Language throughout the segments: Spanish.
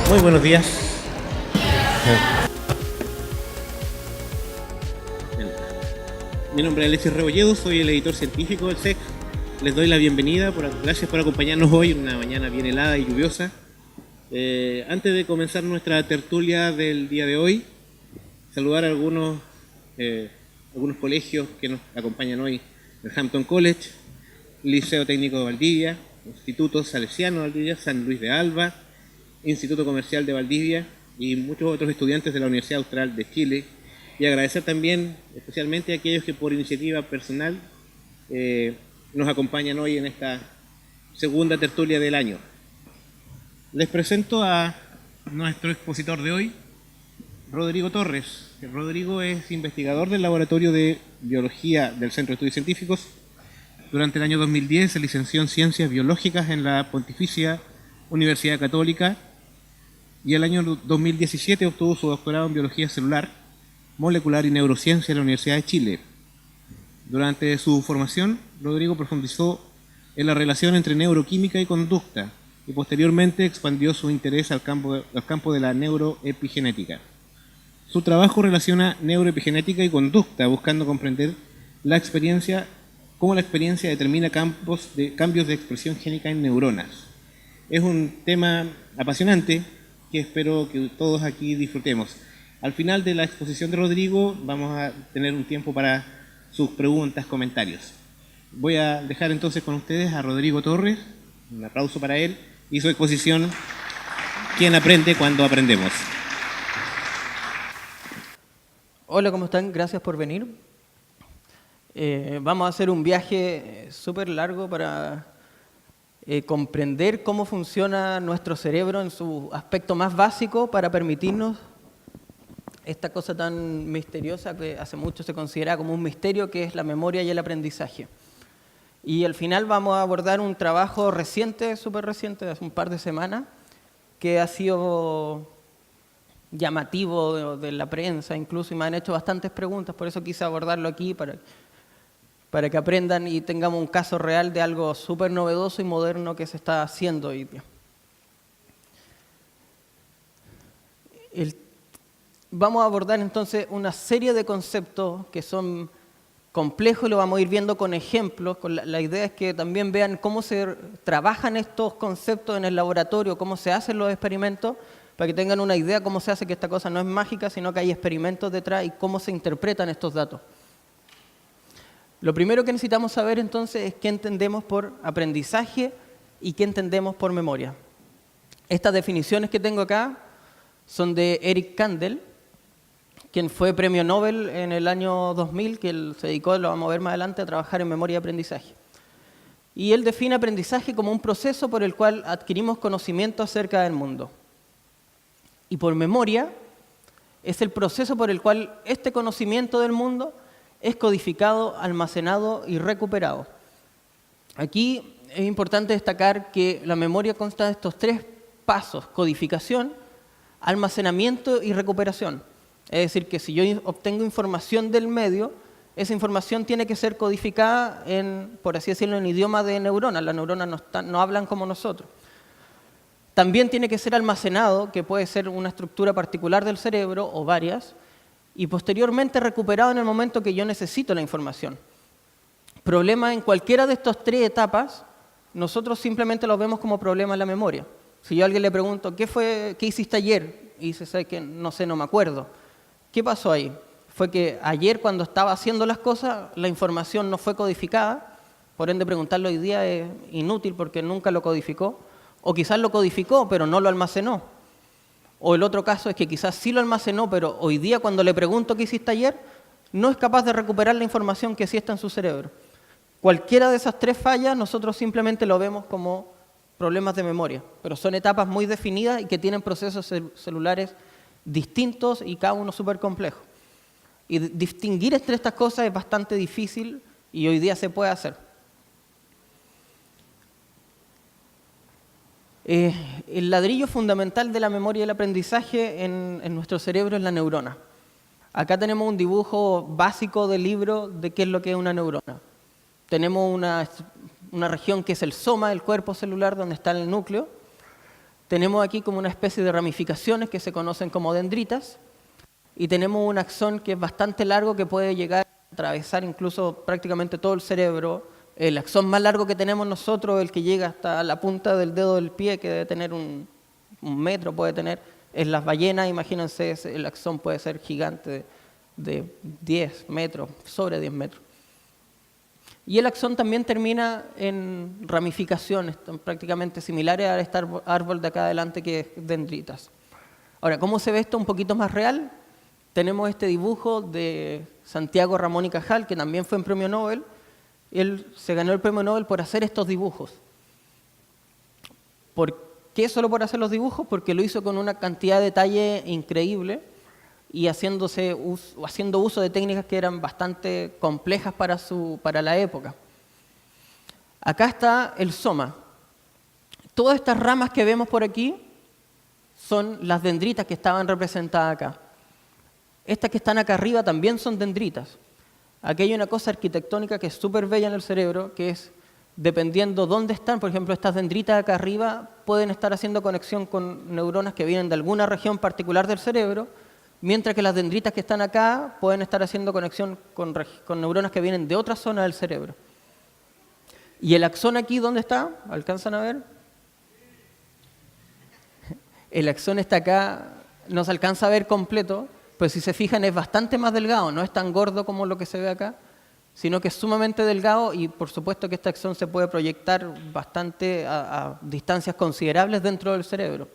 Muy buenos días. Mi nombre es Alexis Rebolledo, soy el editor científico del SEC. Les doy la bienvenida, gracias por acompañarnos hoy en una mañana bien helada y lluviosa. Antes de comenzar nuestra tertulia del día de hoy, saludar a algunos colegios que nos acompañan hoy: el Hampton College, Liceo Técnico de Valdivia, Instituto Salesiano de Valdivia, San Luis de Alba, Instituto Comercial de Valdivia y muchos otros estudiantes de la Universidad Austral de Chile. Y agradecer también especialmente a aquellos que por iniciativa personal nos acompañan hoy en esta segunda tertulia del año. Les presento a nuestro expositor de hoy, Rodrigo Torres. Rodrigo es investigador del Laboratorio de Biología del Centro de Estudios Científicos. Durante el año 2010 se licenció en Ciencias Biológicas en la Pontificia Universidad Católica y el año 2017 obtuvo su doctorado en Biología Celular, Molecular y Neurociencia en la Universidad de Chile. Durante su formación, Rodrigo profundizó en la relación entre neuroquímica y conducta y posteriormente expandió su interés al campo de la neuroepigenética. Su trabajo relaciona neuroepigenética y conducta, buscando comprender cómo la experiencia determina cambios de expresión génica en neuronas. Es un tema apasionante que espero que todos aquí disfrutemos. Al final de la exposición de Rodrigo vamos a tener un tiempo para sus preguntas, comentarios. Voy a dejar entonces con ustedes a Rodrigo Torres, un aplauso para él, y su exposición ¿Quién aprende cuando aprendemos? Hola, ¿cómo están? Gracias por venir. Vamos a hacer un viaje súper largo para comprender cómo funciona nuestro cerebro en su aspecto más básico para permitirnos esta cosa tan misteriosa que hace mucho se considera como un misterio, que es la memoria y el aprendizaje. Y al final vamos a abordar un trabajo reciente, súper reciente, de hace un par de semanas, que ha sido llamativo de la prensa incluso, y me han hecho bastantes preguntas, por eso quise abordarlo aquí, para que aprendan y tengamos un caso real de algo súper novedoso y moderno que se está haciendo hoy día. Vamos a abordar entonces una serie de conceptos que son complejos y lo vamos a ir viendo con ejemplos. La idea es que también vean cómo se trabajan estos conceptos en el laboratorio, cómo se hacen los experimentos, para que tengan una idea cómo se hace, que esta cosa no es mágica, sino que hay experimentos detrás y cómo se interpretan estos datos. Lo primero que necesitamos saber entonces es qué entendemos por aprendizaje y qué entendemos por memoria. Estas definiciones que tengo acá son de Eric Kandel, quien fue premio Nobel en el año 2000, que él se dedicó, lo vamos a ver más adelante, a trabajar en memoria y aprendizaje. Y él define aprendizaje como un proceso por el cual adquirimos conocimiento acerca del mundo. Y por memoria es el proceso por el cual este conocimiento del mundo es codificado, almacenado y recuperado. Aquí es importante destacar que la memoria consta de estos tres pasos: codificación, almacenamiento y recuperación. Es decir, que si yo obtengo información del medio, esa información tiene que ser codificada en, por así decirlo, en idioma de neuronas. Las neuronas no hablan como nosotros. También tiene que ser almacenado, que puede ser una estructura particular del cerebro o varias, y posteriormente recuperado en el momento que yo necesito la información. Problema en cualquiera de estas tres etapas, nosotros simplemente los vemos como problema en la memoria. Si yo a alguien le pregunto, ¿qué hiciste ayer? Y dice, ¿sabes qué? No sé, no me acuerdo. ¿Qué pasó ahí? Fue que ayer, cuando estaba haciendo las cosas, la información no fue codificada, por ende preguntarlo hoy día es inútil porque nunca lo codificó, o quizás lo codificó pero no lo almacenó. O el otro caso es que quizás sí lo almacenó, pero hoy día cuando le pregunto qué hiciste ayer, no es capaz de recuperar la información que sí está en su cerebro. Cualquiera de esas tres fallas nosotros simplemente lo vemos como problemas de memoria, pero son etapas muy definidas y que tienen procesos celulares distintos y cada uno súper complejo. Y distinguir entre estas cosas es bastante difícil y hoy día se puede hacer. El ladrillo fundamental de la memoria y el aprendizaje en nuestro cerebro es la neurona. Acá tenemos un dibujo básico del libro de qué es lo que es una neurona. Tenemos una región que es el soma, el cuerpo celular, donde está el núcleo. tenemos aquí como una especie de ramificaciones que se conocen como dendritas, y tenemos un axón que es bastante largo, que puede llegar a atravesar incluso prácticamente todo el cerebro. El axón más largo que tenemos nosotros, el que llega hasta la punta del dedo del pie, que debe tener un metro, puede tener, es las ballenas. Imagínense, el axón puede ser gigante, de 10 metros, sobre 10 metros. Y el axón también termina en ramificaciones prácticamente similares a este árbol de acá adelante, que es dendritas. Ahora, ¿cómo se ve esto un poquito más real? Tenemos este dibujo de Santiago Ramón y Cajal, que también fue un premio Nobel. Él se ganó el premio Nobel por hacer estos dibujos. ¿Por qué solo por hacer los dibujos? Porque lo hizo con una cantidad de detalle increíble y haciendo uso de técnicas que eran bastante complejas para la época. Acá está el soma. Todas estas ramas que vemos por aquí son las dendritas que estaban representadas acá. Estas que están acá arriba también son dendritas. Aquí hay una cosa arquitectónica que es súper bella en el cerebro, que es, dependiendo dónde están, por ejemplo, estas dendritas acá arriba pueden estar haciendo conexión con neuronas que vienen de alguna región particular del cerebro, mientras que las dendritas que están acá pueden estar haciendo conexión con neuronas que vienen de otra zona del cerebro. ¿Y el axón aquí dónde está? ¿Alcanzan a ver? El axón está acá, no se alcanza a ver completo, pero si se fijan es bastante más delgado, no es tan gordo como lo que se ve acá, sino que es sumamente delgado, y por supuesto que este axón se puede proyectar bastante a distancias considerables dentro del cerebro.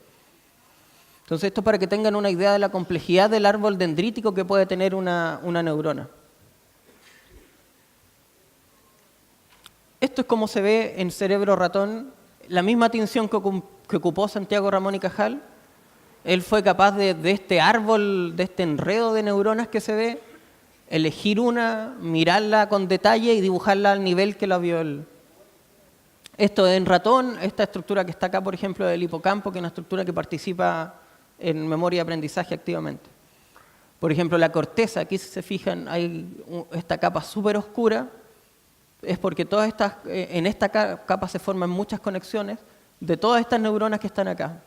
Entonces esto para que tengan una idea de la complejidad del árbol dendrítico que puede tener una neurona. Esto es como se ve en cerebro ratón, la misma tinción que ocupó Santiago Ramón y Cajal. Él fue capaz de este árbol, de este enredo de neuronas que se ve, elegir una, mirarla con detalle y dibujarla al nivel que la vio él. Esto en ratón, esta estructura que está acá, por ejemplo, del hipocampo, que es una estructura que participa en memoria y aprendizaje activamente. Por ejemplo, la corteza, aquí si se fijan, hay esta capa súper oscura, es porque en esta capa se forman muchas conexiones de todas estas neuronas que están acá.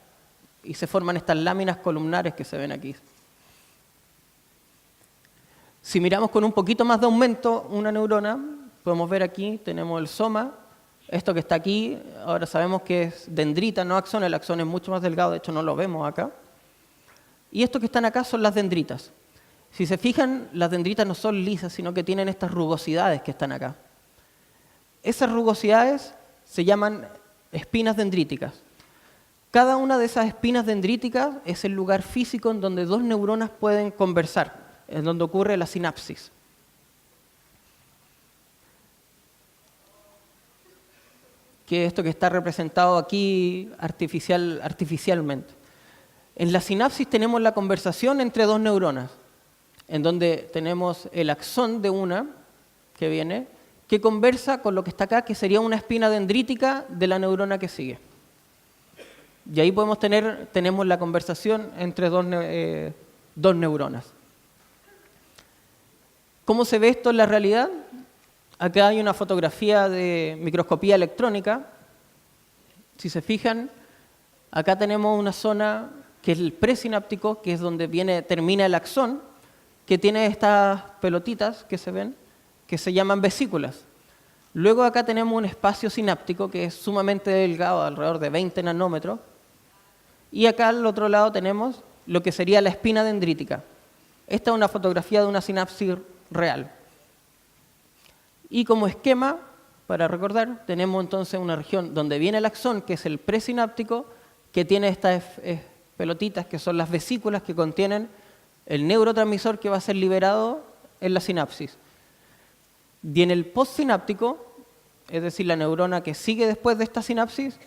Y se forman estas láminas columnares que se ven aquí. Si miramos con un poquito más de aumento una neurona, podemos ver aquí, tenemos el soma. Esto que está aquí, ahora sabemos que es dendrita, no axón. El axón es mucho más delgado, de hecho no lo vemos acá. Y estos que están acá son las dendritas. Si se fijan, las dendritas no son lisas, sino que tienen estas rugosidades que están acá. Esas rugosidades se llaman espinas dendríticas. Cada una de esas espinas dendríticas es el lugar físico en donde dos neuronas pueden conversar, en donde ocurre la sinapsis. Que es esto que está representado aquí artificialmente. En la sinapsis tenemos la conversación entre dos neuronas, en donde tenemos el axón de una que viene, que conversa con lo que está acá, que sería una espina dendrítica de la neurona que sigue. Y ahí tenemos la conversación entre dos neuronas. ¿Cómo se ve esto en la realidad? Acá hay una fotografía de microscopía electrónica. Si se fijan, acá tenemos una zona que es el presináptico, que es donde termina el axón, que tiene estas pelotitas que se ven, que se llaman vesículas. Luego acá tenemos un espacio sináptico que es sumamente delgado, alrededor de 20 nanómetros. Y acá al otro lado tenemos lo que sería la espina dendrítica. Esta es una fotografía de una sinapsis real. Y como esquema, para recordar, tenemos entonces una región donde viene el axón, que es el presináptico, que tiene estas pelotitas, que son las vesículas que contienen el neurotransmisor que va a ser liberado en la sinapsis. Y en el postsináptico, es decir, la neurona que sigue después de esta sinapsis,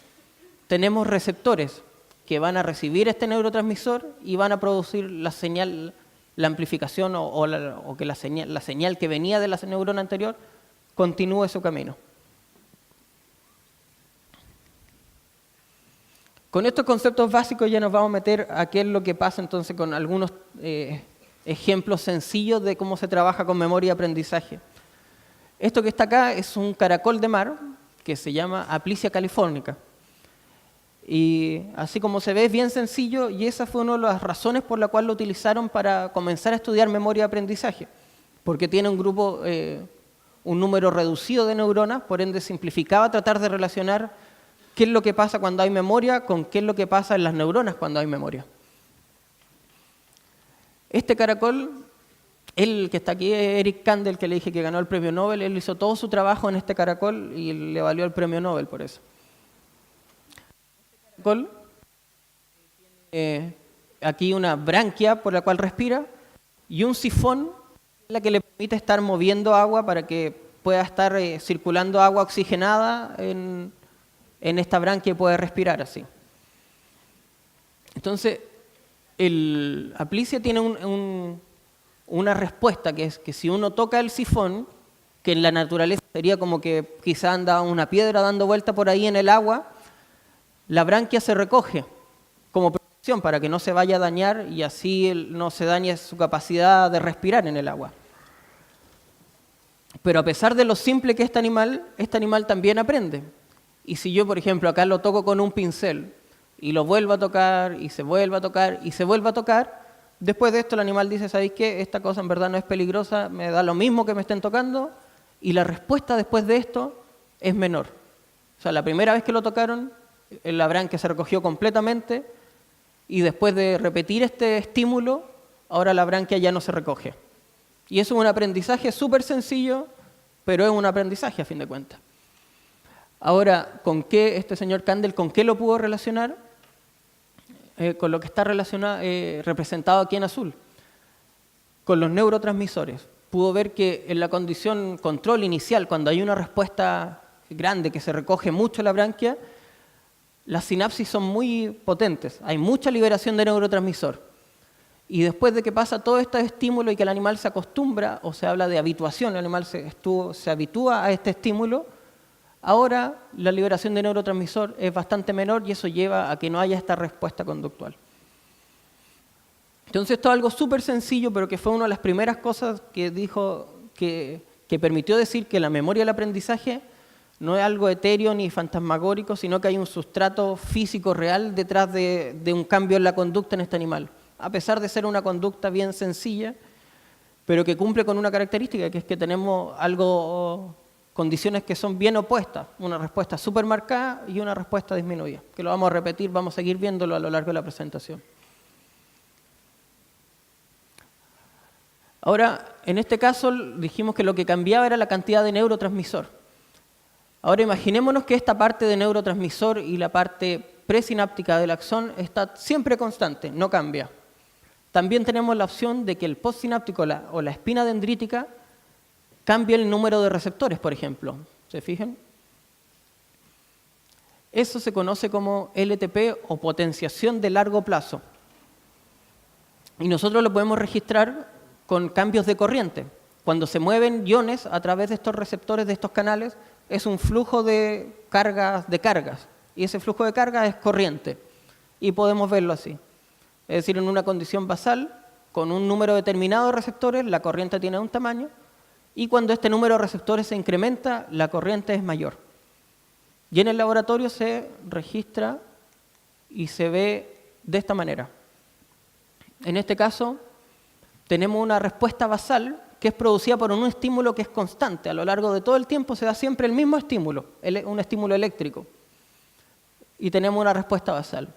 tenemos receptores que van a recibir este neurotransmisor y van a producir la señal, la amplificación o que la señal que venía de la neurona anterior continúe su camino. Con estos conceptos básicos ya nos vamos a meter a qué es lo que pasa entonces con algunos ejemplos sencillos de cómo se trabaja con memoria y aprendizaje. Esto que está acá es un caracol de mar que se llama Aplysia californica. Y así como se ve, es bien sencillo y esa fue una de las razones por la cual lo utilizaron para comenzar a estudiar memoria y aprendizaje, porque tiene un grupo, un número reducido de neuronas, por ende simplificaba tratar de relacionar qué es lo que pasa cuando hay memoria con qué es lo que pasa en las neuronas cuando hay memoria. Este caracol, el que está aquí es Eric Kandel, que le dije que ganó el premio Nobel, él hizo todo su trabajo en este caracol y le valió el premio Nobel por eso. Este caracol tiene aquí una branquia por la cual respira y un sifón la que le permite estar moviendo agua para que pueda estar circulando agua oxigenada en esta branquia y pueda respirar así. Entonces, el Aplicia tiene una respuesta que es que si uno toca el sifón, que en la naturaleza sería como que quizá anda una piedra dando vuelta por ahí en el agua, la branquia se recoge como protección para que no se vaya a dañar y así no se dañe su capacidad de respirar en el agua. Pero a pesar de lo simple que es este animal también aprende. Y si yo, por ejemplo, acá lo toco con un pincel y lo vuelvo a tocar y se vuelve a tocar y se vuelve a tocar, después de esto el animal dice, ¿sabéis qué? Esta cosa en verdad no es peligrosa, me da lo mismo que me estén tocando, y la respuesta después de esto es menor. O sea, la primera vez que lo tocaron, la branquia se recogió completamente y después de repetir este estímulo, ahora la branquia ya no se recoge. Y eso es un aprendizaje súper sencillo, pero es un aprendizaje a fin de cuentas. Ahora, ¿con qué este señor Kandel, con qué lo pudo relacionar? Con lo que está representado aquí en azul, con los neurotransmisores. Pudo ver que en la condición control inicial, cuando hay una respuesta grande que se recoge mucho la branquia, las sinapsis son muy potentes, hay mucha liberación de neurotransmisor. Y después de que pasa todo este estímulo y que el animal se acostumbra, o se habla de habituación, el animal se habitúa a este estímulo, ahora la liberación de neurotransmisor es bastante menor y eso lleva a que no haya esta respuesta conductual. Entonces esto es algo súper sencillo, pero que fue una de las primeras cosas que dijo, que permitió decir que la memoria del aprendizaje no es algo etéreo ni fantasmagórico, sino que hay un sustrato físico real detrás de un cambio en la conducta en este animal. A pesar de ser una conducta bien sencilla, pero que cumple con una característica, que es que tenemos condiciones que son bien opuestas, una respuesta súper marcada y una respuesta disminuida, que lo vamos a repetir, vamos a seguir viéndolo a lo largo de la presentación. Ahora, en este caso dijimos que lo que cambiaba era la cantidad de neurotransmisor. Ahora imaginémonos que esta parte de neurotransmisor y la parte presináptica del axón está siempre constante, no cambia. También tenemos la opción de que el postsináptico o la espina dendrítica cambie el número de receptores, por ejemplo. ¿Se fijan? Eso se conoce como LTP o potenciación de largo plazo. Y nosotros lo podemos registrar con cambios de corriente. Cuando se mueven iones a través de estos receptores, de estos canales, es un flujo de cargas. Y ese flujo de cargas es corriente. Y podemos verlo así. Es decir, en una condición basal, con un número determinado de receptores, la corriente tiene un tamaño. Y cuando este número de receptores se incrementa, la corriente es mayor. Y en el laboratorio se registra y se ve de esta manera. En este caso, tenemos una respuesta basal que es producida por un estímulo que es constante. A lo largo de todo el tiempo se da siempre el mismo estímulo, un estímulo eléctrico. Y tenemos una respuesta basal.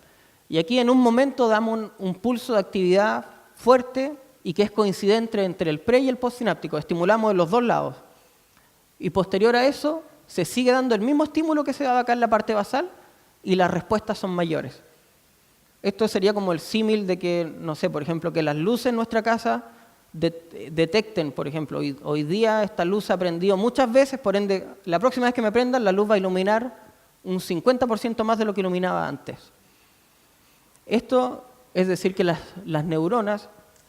Y aquí en un momento damos un pulso de actividad fuerte y que es coincidente entre el pre y el postsináptico. Estimulamos de los dos lados. Y posterior a eso, se sigue dando el mismo estímulo que se daba acá en la parte basal y las respuestas son mayores. Esto sería como el símil de que, no sé, por ejemplo, que las luces en nuestra casa detecten, por ejemplo, hoy día esta luz se ha prendido muchas veces, por ende, la próxima vez que me prendan, la luz va a iluminar un 50% más de lo que iluminaba antes. Esto es decir que las neuronas,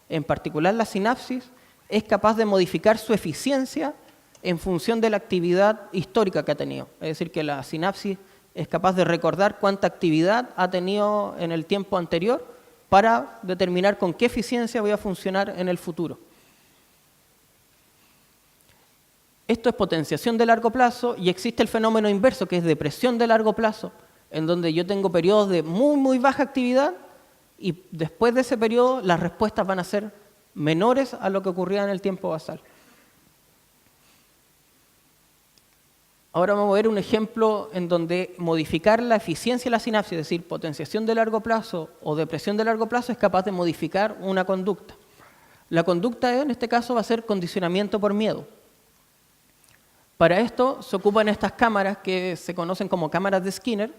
en particular la sinapsis, es capaz de modificar su eficiencia en función de la actividad histórica que ha tenido. Es decir, que la sinapsis es capaz de recordar cuánta actividad ha tenido en el tiempo anterior para determinar con qué eficiencia voy a funcionar en el futuro. Esto es potenciación de largo plazo y existe el fenómeno inverso, que es depresión de largo plazo, en donde yo tengo periodos de muy, muy baja actividad y después de ese periodo las respuestas van a ser menores a lo que ocurría en el tiempo basal. Ahora vamos a ver un ejemplo en donde modificar la eficiencia de la sinapsis, es decir, potenciación de largo plazo o depresión de largo plazo, es capaz de modificar una conducta. La conducta en este caso va a ser condicionamiento por miedo. Para esto se ocupan estas cámaras que se conocen como cámaras de Skinner,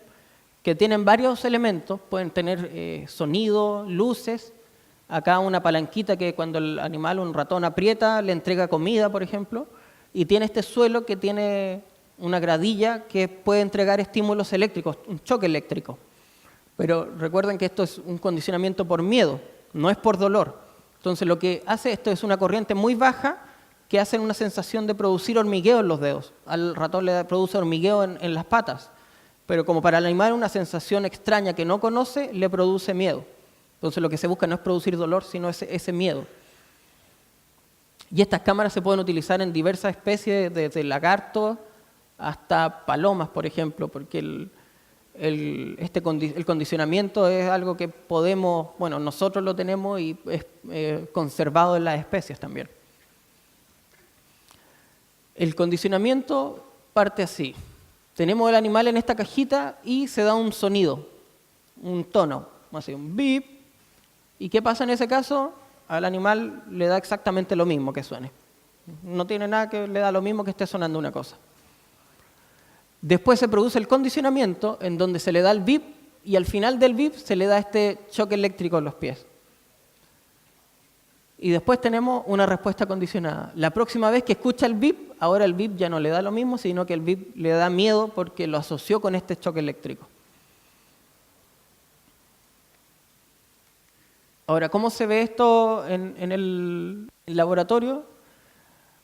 que tienen varios elementos, pueden tener sonido, luces, acá una palanquita que cuando el animal, un ratón aprieta, le entrega comida, por ejemplo, y tiene este suelo que tiene una gradilla que puede entregar estímulos eléctricos, un choque eléctrico. Pero recuerden que esto es un condicionamiento por miedo, no es por dolor. Entonces lo que hace esto es una corriente muy baja que hace una sensación de producir hormigueo en los dedos. Al ratón le produce hormigueo en las patas, pero como para el animal una sensación extraña que no conoce, le produce miedo. Entonces lo que se busca no es producir dolor, sino ese miedo. Y estas cámaras se pueden utilizar en diversas especies, desde lagartos hasta palomas, por ejemplo, porque el condicionamiento es algo que podemos, bueno, nosotros lo tenemos y es conservado en las especies también. El condicionamiento parte así. Tenemos el animal en esta cajita y se da un sonido, un tono, así un bip. ¿Y qué pasa en ese caso? Al animal le da exactamente lo mismo que suene. No tiene nada que le da lo mismo que esté sonando una cosa. Después se produce el condicionamiento en donde se le da el bip y al final del bip se le da este choque eléctrico en los pies. Y después tenemos una respuesta condicionada. La próxima vez que escucha el bip, ahora el bip ya no le da lo mismo, sino que el bip le da miedo porque lo asoció con este choque eléctrico. Ahora, ¿cómo se ve esto en el laboratorio?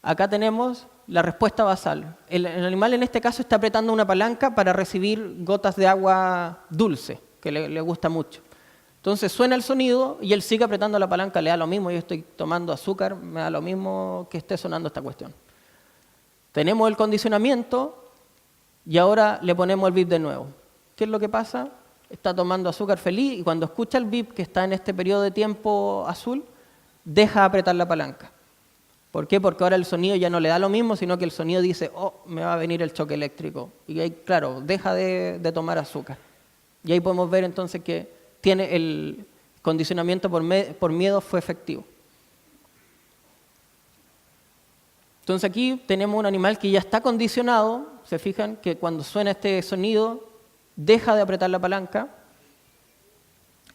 Acá tenemos la respuesta basal. El animal en este caso está apretando una palanca para recibir gotas de agua dulce, que le gusta mucho. Entonces suena el sonido y él sigue apretando la palanca, le da lo mismo, yo estoy tomando azúcar, me da lo mismo que esté sonando esta cuestión. Tenemos el condicionamiento y ahora le ponemos el bip de nuevo. ¿Qué es lo que pasa? Está tomando azúcar feliz y cuando escucha el bip que está en este periodo de tiempo azul, deja de apretar la palanca. ¿Por qué? Porque ahora el sonido ya no le da lo mismo, sino que el sonido dice, oh, me va a venir el choque eléctrico. Y ahí, claro, deja de tomar azúcar. Y ahí podemos ver entonces que tiene el condicionamiento por miedo fue efectivo. Entonces aquí tenemos un animal que ya está condicionado, se fijan que cuando suena este sonido deja de apretar la palanca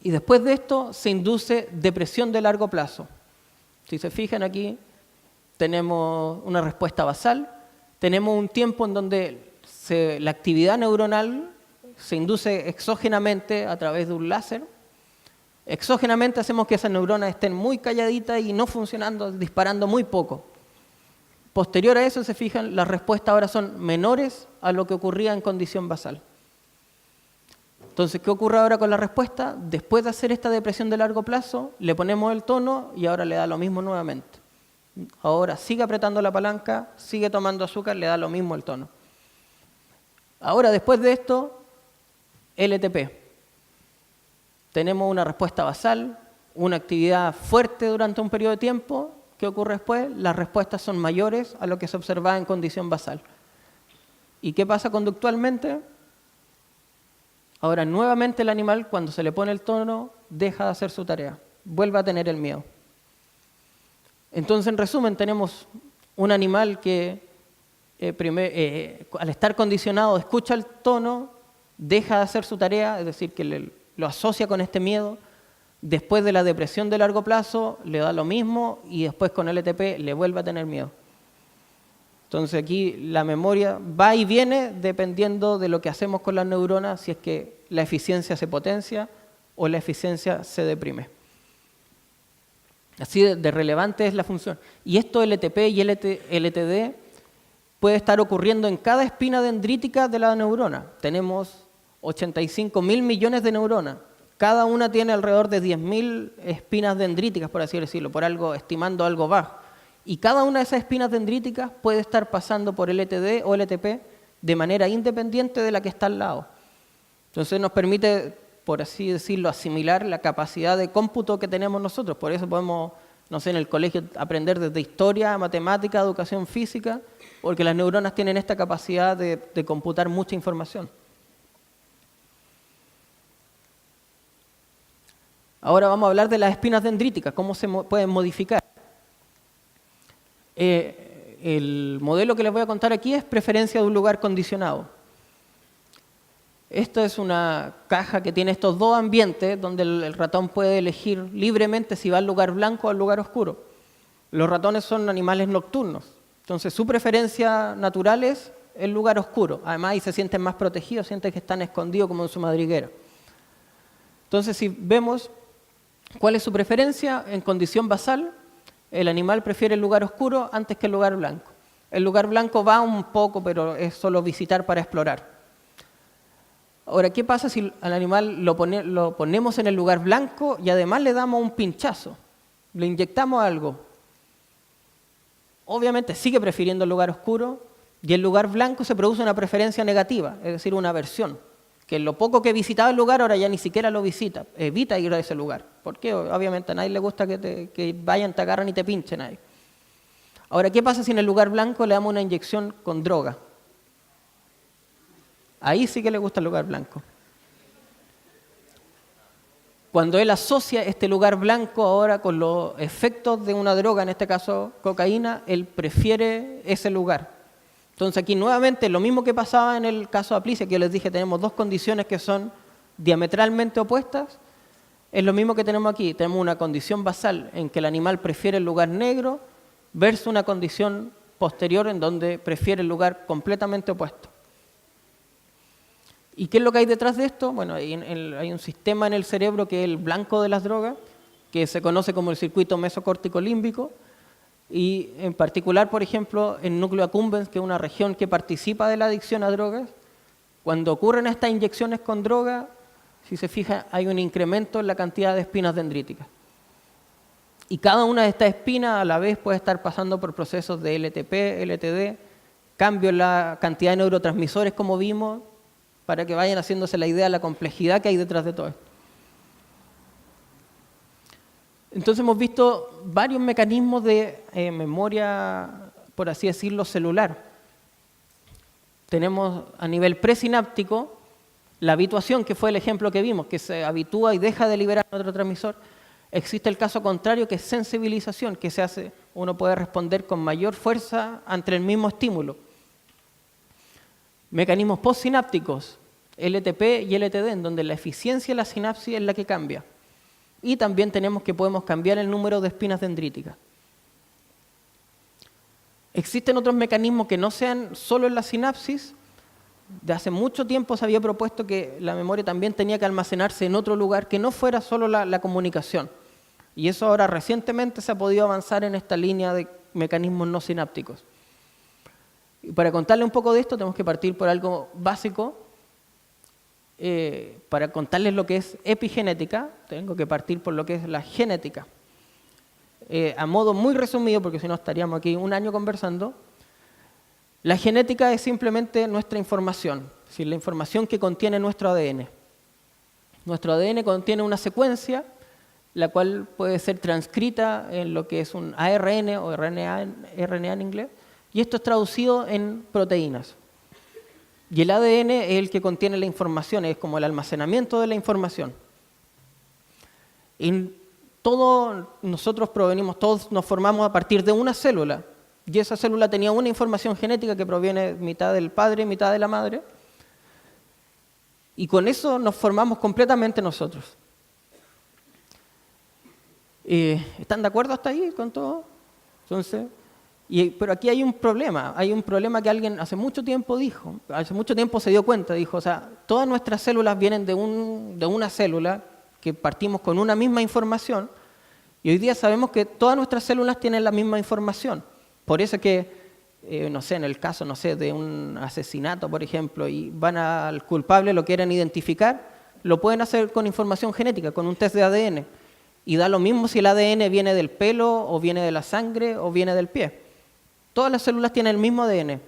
y después de esto se induce depresión de largo plazo. Si se fijan aquí tenemos una respuesta basal, tenemos un tiempo en donde la actividad neuronal se induce exógenamente a través de un láser. Exógenamente hacemos que esas neuronas estén muy calladitas y no funcionando, disparando muy poco. Posterior a eso, se fijan, las respuestas ahora son menores a lo que ocurría en condición basal. Entonces, ¿qué ocurre ahora con la respuesta? Después de hacer esta depresión de largo plazo, le ponemos el tono y ahora le da lo mismo nuevamente. Ahora sigue apretando la palanca, sigue tomando azúcar, le da lo mismo el tono. Ahora, después de esto, LTP. Tenemos una respuesta basal, una actividad fuerte durante un periodo de tiempo. ¿Qué ocurre después? Las respuestas son mayores a lo que se observaba en condición basal. ¿Y qué pasa conductualmente? Ahora, nuevamente el animal, cuando se le pone el tono, deja de hacer su tarea, vuelve a tener el miedo. Entonces, en resumen, tenemos un animal que al estar condicionado escucha el tono, deja de hacer su tarea, es decir, que lo asocia con este miedo. Después de la depresión de largo plazo le da lo mismo y después con LTP le vuelve a tener miedo. Entonces aquí la memoria va y viene dependiendo de lo que hacemos con las neuronas, si es que la eficiencia se potencia o la eficiencia se deprime. Así de relevante es la función. Y esto LTP y LTD puede estar ocurriendo en cada espina dendrítica de la neurona. Tenemos 85.000 millones de neuronas. Cada una tiene alrededor de 10.000 espinas dendríticas, por así decirlo, estimando algo bajo. Y cada una de esas espinas dendríticas puede estar pasando por LTD o LTP de manera independiente de la que está al lado. Entonces nos permite, por así decirlo, asimilar la capacidad de cómputo que tenemos nosotros. Por eso podemos, no sé, en el colegio aprender desde historia, matemática, educación física, porque las neuronas tienen esta capacidad de computar mucha información. Ahora vamos a hablar de las espinas dendríticas, cómo se pueden modificar. El modelo que les voy a contar aquí es preferencia de un lugar condicionado. Esta es una caja que tiene estos dos ambientes donde el ratón puede elegir libremente si va al lugar blanco o al lugar oscuro. Los ratones son animales nocturnos, entonces su preferencia natural es el lugar oscuro. Además ahí se sienten más protegidos, sienten que están escondidos como en su madriguera. Entonces si vemos cuál es su preferencia en condición basal, el animal prefiere el lugar oscuro antes que el lugar blanco. El lugar blanco va un poco, pero es solo visitar para explorar. Ahora, ¿qué pasa si al animal lo ponemos en el lugar blanco y además le damos un pinchazo? Le inyectamos algo. Obviamente sigue prefiriendo el lugar oscuro y el lugar blanco se produce una preferencia negativa, es decir, una aversión. Que lo poco que visitaba el lugar ahora ya ni siquiera lo visita, evita ir a ese lugar. Porque obviamente a nadie le gusta que vayan, te agarren y te pinchen ahí. Ahora, ¿qué pasa si en el lugar blanco le damos una inyección con droga? Ahí sí que le gusta el lugar blanco. Cuando él asocia este lugar blanco ahora con los efectos de una droga, en este caso cocaína, él prefiere ese lugar. Entonces aquí nuevamente lo mismo que pasaba en el caso de Aplicia, que yo les dije, tenemos dos condiciones que son diametralmente opuestas, es lo mismo que tenemos aquí. Tenemos una condición basal en que el animal prefiere el lugar negro versus una condición posterior en donde prefiere el lugar completamente opuesto. ¿Y qué es lo que hay detrás de esto? Bueno, hay un sistema en el cerebro que es el blanco de las drogas, que se conoce como el circuito mesocórtico límbico, y en particular, por ejemplo, el núcleo accumbens, que es una región que participa de la adicción a drogas. Cuando ocurren estas inyecciones con droga, si se fija, hay un incremento en la cantidad de espinas dendríticas. Y cada una de estas espinas a la vez puede estar pasando por procesos de LTP, LTD, cambio en la cantidad de neurotransmisores, como vimos, para que vayan haciéndose la idea de la complejidad que hay detrás de todo esto. Entonces hemos visto varios mecanismos de memoria, por así decirlo, celular. Tenemos a nivel presináptico la habituación, que fue el ejemplo que vimos, que se habitúa y deja de liberar neurotransmisor. Existe el caso contrario, que es sensibilización, que se hace, uno puede responder con mayor fuerza ante el mismo estímulo. Mecanismos postsinápticos, LTP y LTD, en donde la eficiencia de la sinapsis es la que cambia. Y también tenemos que podemos cambiar el número de espinas dendríticas. Existen otros mecanismos que no sean solo en la sinapsis. De hace mucho tiempo se había propuesto que la memoria también tenía que almacenarse en otro lugar, que no fuera solo la comunicación. Y eso ahora recientemente se ha podido avanzar en esta línea de mecanismos no sinápticos. Y para contarle un poco de esto tenemos que partir por algo básico. Para contarles lo que es epigenética, tengo que partir por lo que es la genética. A modo muy resumido, porque si no estaríamos aquí un año conversando, la genética es simplemente nuestra información, es decir, la información que contiene nuestro ADN. Nuestro ADN contiene una secuencia, la cual puede ser transcrita en lo que es un ARN o RNA en inglés, y esto es traducido en proteínas. Y el ADN es el que contiene la información, es como el almacenamiento de la información. Nosotros todos nos formamos a partir de una célula, y esa célula tenía una información genética que proviene mitad del padre y mitad de la madre, y con eso nos formamos completamente nosotros. ¿Están de acuerdo hasta ahí con todo? Entonces, pero aquí hay un problema que alguien hace mucho tiempo dijo, hace mucho tiempo se dio cuenta, dijo, o sea, todas nuestras células vienen de una célula que partimos con una misma información, y hoy día sabemos que todas nuestras células tienen la misma información. Por eso que, no sé, en el caso, no sé, de un asesinato, por ejemplo, y van al culpable, lo quieren identificar, lo pueden hacer con información genética, con un test de ADN, y da lo mismo si el ADN viene del pelo, o viene de la sangre, o viene del pie. Todas las células tienen el mismo ADN.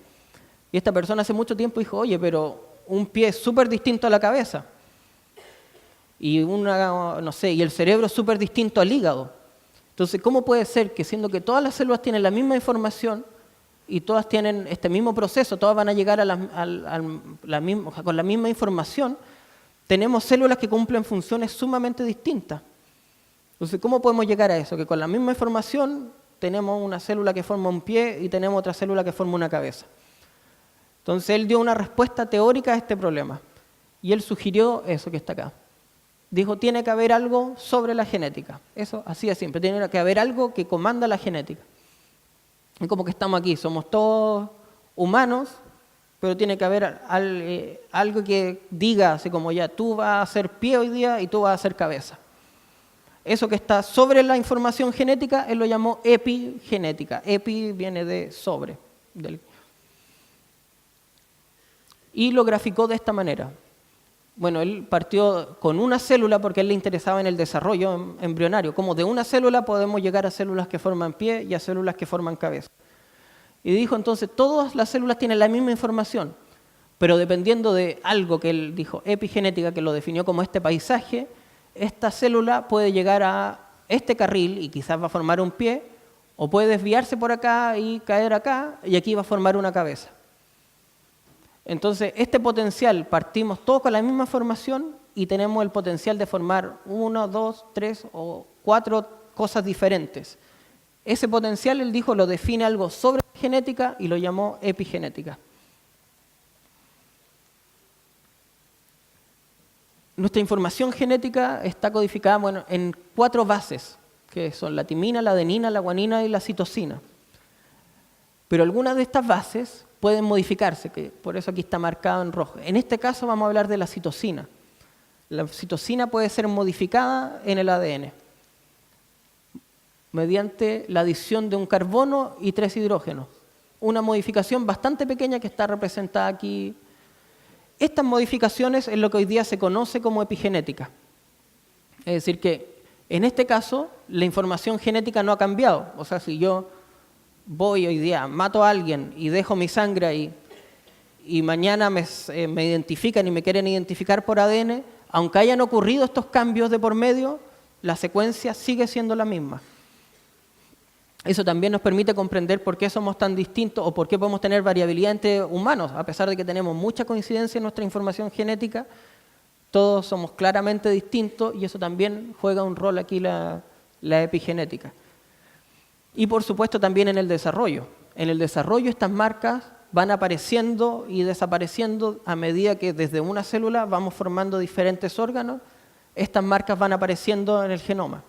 Y esta persona hace mucho tiempo dijo, oye, pero un pie es súper distinto a la cabeza. y no sé, y el cerebro es súper distinto al hígado. Entonces, ¿cómo puede ser que siendo que todas las células tienen la misma información y todas tienen este mismo proceso, todas van a llegar con la misma información, tenemos células que cumplen funciones sumamente distintas? Entonces, ¿cómo podemos llegar a eso? Que con la misma información tenemos una célula que forma un pie y tenemos otra célula que forma una cabeza. Entonces, él dio una respuesta teórica a este problema. Y él sugirió eso que está acá. Dijo, tiene que haber algo sobre la genética. Eso, así de simple. Tiene que haber algo que comanda la genética. Es como que estamos aquí, somos todos humanos, pero tiene que haber algo que diga, así como ya, tú vas a ser pie hoy día y tú vas a ser cabeza. Eso que está sobre la información genética, él lo llamó epigenética. Epi viene de sobre. Y lo graficó de esta manera. Bueno, él partió con una célula porque a él le interesaba en el desarrollo embrionario. Como de una célula podemos llegar a células que forman pie y a células que forman cabeza. Y dijo entonces, todas las células tienen la misma información, pero dependiendo de algo que él dijo, epigenética, que lo definió como este paisaje, esta célula puede llegar a este carril y quizás va a formar un pie, o puede desviarse por acá y caer acá, y aquí va a formar una cabeza. Entonces, este potencial, partimos todos con la misma formación y tenemos el potencial de formar 1, 2, 3 o 4 cosas diferentes. Ese potencial, él dijo, lo define algo sobre genética y lo llamó epigenética. Nuestra información genética está codificada en 4 bases, que son la timina, la adenina, la guanina y la citosina. Pero algunas de estas bases pueden modificarse, que por eso aquí está marcado en rojo. En este caso vamos a hablar de la citosina. La citosina puede ser modificada en el ADN mediante la adición de un carbono y 3 hidrógenos. Una modificación bastante pequeña que está representada aquí. Estas modificaciones es lo que hoy día se conoce como epigenética. Es decir, que en este caso la información genética no ha cambiado. O sea, si yo voy hoy día, mato a alguien y dejo mi sangre ahí, y mañana me identifican y me quieren identificar por ADN, aunque hayan ocurrido estos cambios de por medio, la secuencia sigue siendo la misma. Eso también nos permite comprender por qué somos tan distintos o por qué podemos tener variabilidad entre humanos. A pesar de que tenemos mucha coincidencia en nuestra información genética, todos somos claramente distintos y eso también juega un rol aquí la epigenética. Y por supuesto también en el desarrollo. En el desarrollo estas marcas van apareciendo y desapareciendo a medida que desde una célula vamos formando diferentes órganos. Estas marcas van apareciendo en el genoma.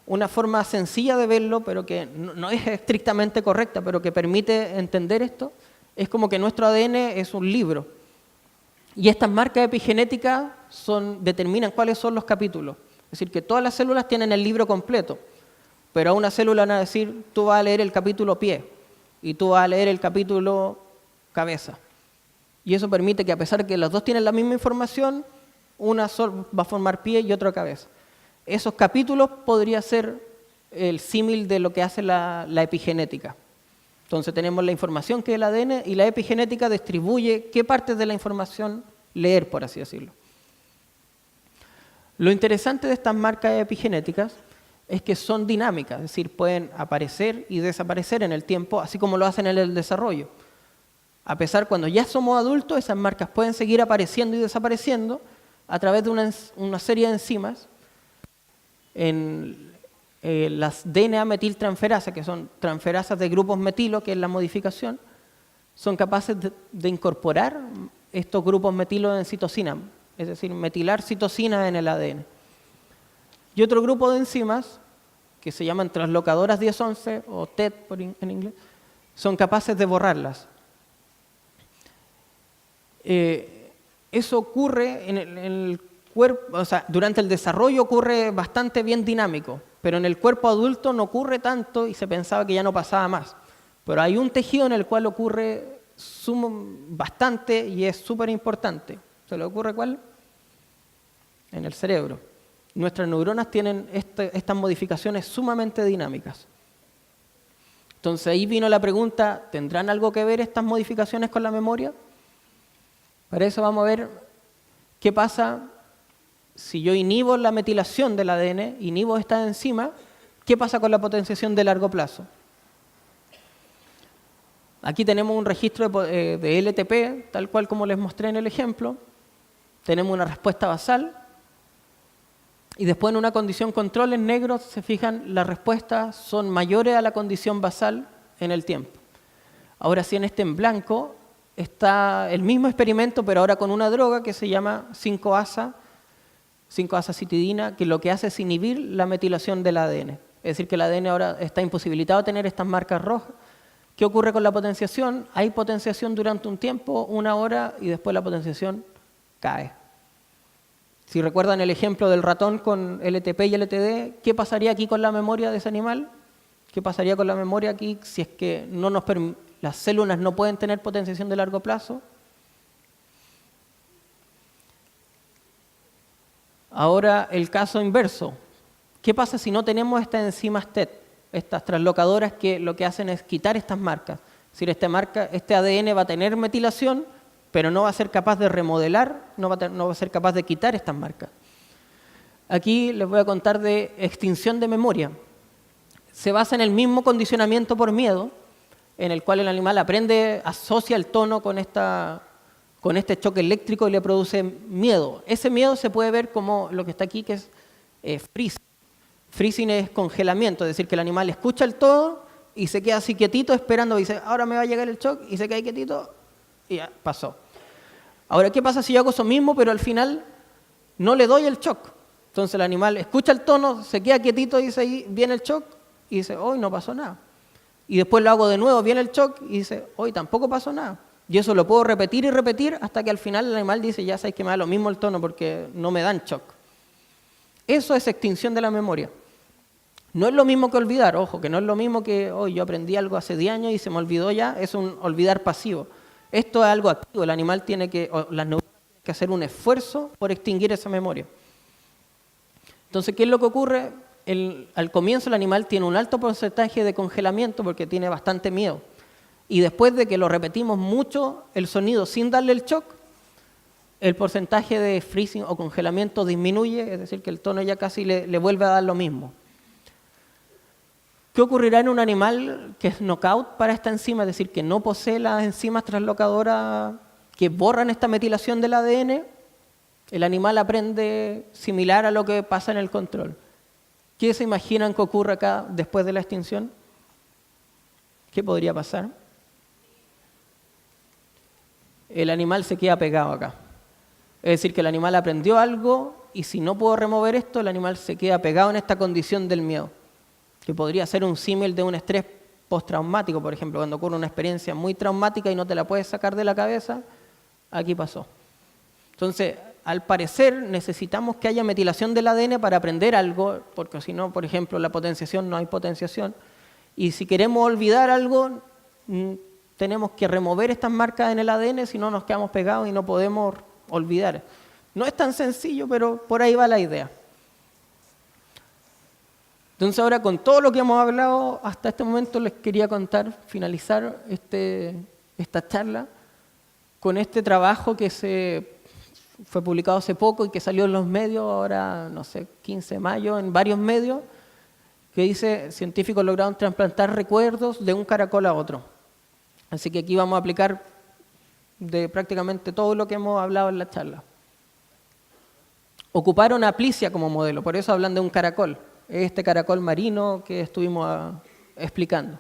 Una forma sencilla de verlo, pero que no es estrictamente correcta, pero que permite entender esto, es como que nuestro ADN es un libro. Y estas marcas epigenéticas determinan cuáles son los capítulos. Es decir, que todas las células tienen el libro completo, pero a una célula van a decir, tú vas a leer el capítulo pie, y tú vas a leer el capítulo cabeza. Y eso permite que a pesar de que las dos tienen la misma información, una va a formar pie y otra cabeza. Esos capítulos podría ser el símil de lo que hace la epigenética. Entonces tenemos la información que es el ADN y la epigenética distribuye qué partes de la información leer, por así decirlo. Lo interesante de estas marcas epigenéticas es que son dinámicas, es decir, pueden aparecer y desaparecer en el tiempo, así como lo hacen en el desarrollo. A pesar, cuando ya somos adultos, esas marcas pueden seguir apareciendo y desapareciendo a través de una serie de enzimas. En las DNA metiltransferasas, que son transferasas de grupos metilo, que es la modificación, son capaces de incorporar estos grupos metilo en citosina, es decir, metilar citosina en el ADN. Y otro grupo de enzimas, que se llaman translocadoras 10-11, o TET en inglés, son capaces de borrarlas. Eso ocurre en el cuerpo, o sea, durante el desarrollo ocurre bastante bien dinámico, pero en el cuerpo adulto no ocurre tanto y se pensaba que ya no pasaba más. Pero hay un tejido en el cual ocurre bastante y es súper importante. ¿Se le ocurre cuál? En el cerebro. Nuestras neuronas tienen estas modificaciones sumamente dinámicas. Entonces ahí vino la pregunta, ¿tendrán algo que ver estas modificaciones con la memoria? Para eso vamos a ver qué pasa si yo inhibo la metilación del ADN, inhibo esta enzima, ¿qué pasa con la potenciación de largo plazo? Aquí tenemos un registro de LTP, tal cual como les mostré en el ejemplo. Tenemos una respuesta basal. Y después en una condición control en negro, se fijan, las respuestas son mayores a la condición basal en el tiempo. Ahora sí, en este en blanco está el mismo experimento, pero ahora con una droga que se llama 5-acetidina, que lo que hace es inhibir la metilación del ADN. Es decir, que el ADN ahora está imposibilitado de tener estas marcas rojas. ¿Qué ocurre con la potenciación? Hay potenciación durante un tiempo, 1 hora, y después la potenciación cae. Si recuerdan el ejemplo del ratón con LTP y LTD, ¿qué pasaría aquí con la memoria de ese animal? ¿Qué pasaría con la memoria aquí si es que las células no pueden tener potenciación de largo plazo? Ahora el caso inverso. ¿Qué pasa si no tenemos estas enzimas TET, estas translocadoras que lo que hacen es quitar estas marcas? Es decir, este ADN va a tener metilación, pero no va a ser capaz de remodelar, no va a ser capaz de quitar estas marcas. Aquí les voy a contar de extinción de memoria. Se basa en el mismo condicionamiento por miedo, en el cual el animal aprende, asocia el tono con este choque eléctrico y le produce miedo. Ese miedo se puede ver como lo que está aquí, que es freezing. Freezing es congelamiento, es decir, que el animal escucha el tono y se queda así quietito esperando, y dice, ahora me va a llegar el shock, y se queda quietito y ya pasó. Ahora, ¿qué pasa si yo hago eso mismo, pero al final no le doy el shock? Entonces el animal escucha el tono, se queda quietito y dice, ahí viene el shock, y dice, hoy no pasó nada. Y después lo hago de nuevo, viene el shock, y dice, hoy tampoco pasó nada. Y eso lo puedo repetir y repetir hasta que al final el animal dice, ya sabes que me da lo mismo el tono porque no me dan shock. Eso es extinción de la memoria. No es lo mismo que olvidar, ojo, que no es lo mismo que hoy yo aprendí algo hace 10 años y se me olvidó ya, es un olvidar pasivo. Esto es algo activo, el animal las neuronas tienen que hacer un esfuerzo por extinguir esa memoria. Entonces, ¿qué es lo que ocurre? Al comienzo el animal tiene un alto porcentaje de congelamiento porque tiene bastante miedo. Y después de que lo repetimos mucho, el sonido sin darle el shock, el porcentaje de freezing o congelamiento disminuye, es decir, que el tono ya casi le vuelve a dar lo mismo. ¿Qué ocurrirá en un animal que es knockout para esta enzima? Es decir, que no posee las enzimas translocadoras que borran esta metilación del ADN. El animal aprende similar a lo que pasa en el control. ¿Qué se imaginan que ocurre acá después de la extinción? ¿Qué podría pasar? El animal se queda pegado acá. Es decir, que el animal aprendió algo y si no puedo remover esto, el animal se queda pegado en esta condición del miedo, que podría ser un símil de un estrés postraumático, por ejemplo, cuando ocurre una experiencia muy traumática y no te la puedes sacar de la cabeza, aquí pasó. Entonces, al parecer, necesitamos que haya metilación del ADN para aprender algo, porque si no, por ejemplo, la potenciación, no hay potenciación. Y si queremos olvidar algo, tenemos que remover estas marcas en el ADN, si no nos quedamos pegados y no podemos olvidar. No es tan sencillo, pero por ahí va la idea. Entonces ahora con todo lo que hemos hablado hasta este momento les quería finalizar esta charla con este trabajo que fue publicado hace poco y que salió en los medios, ahora no sé, 15 de mayo, en varios medios, que dice, científicos lograron trasplantar recuerdos de un caracol a otro. Así que aquí vamos a aplicar de prácticamente todo lo que hemos hablado en la charla. Ocuparon a Plicia como modelo, por eso hablan de un caracol. Este caracol marino que estuvimos explicando.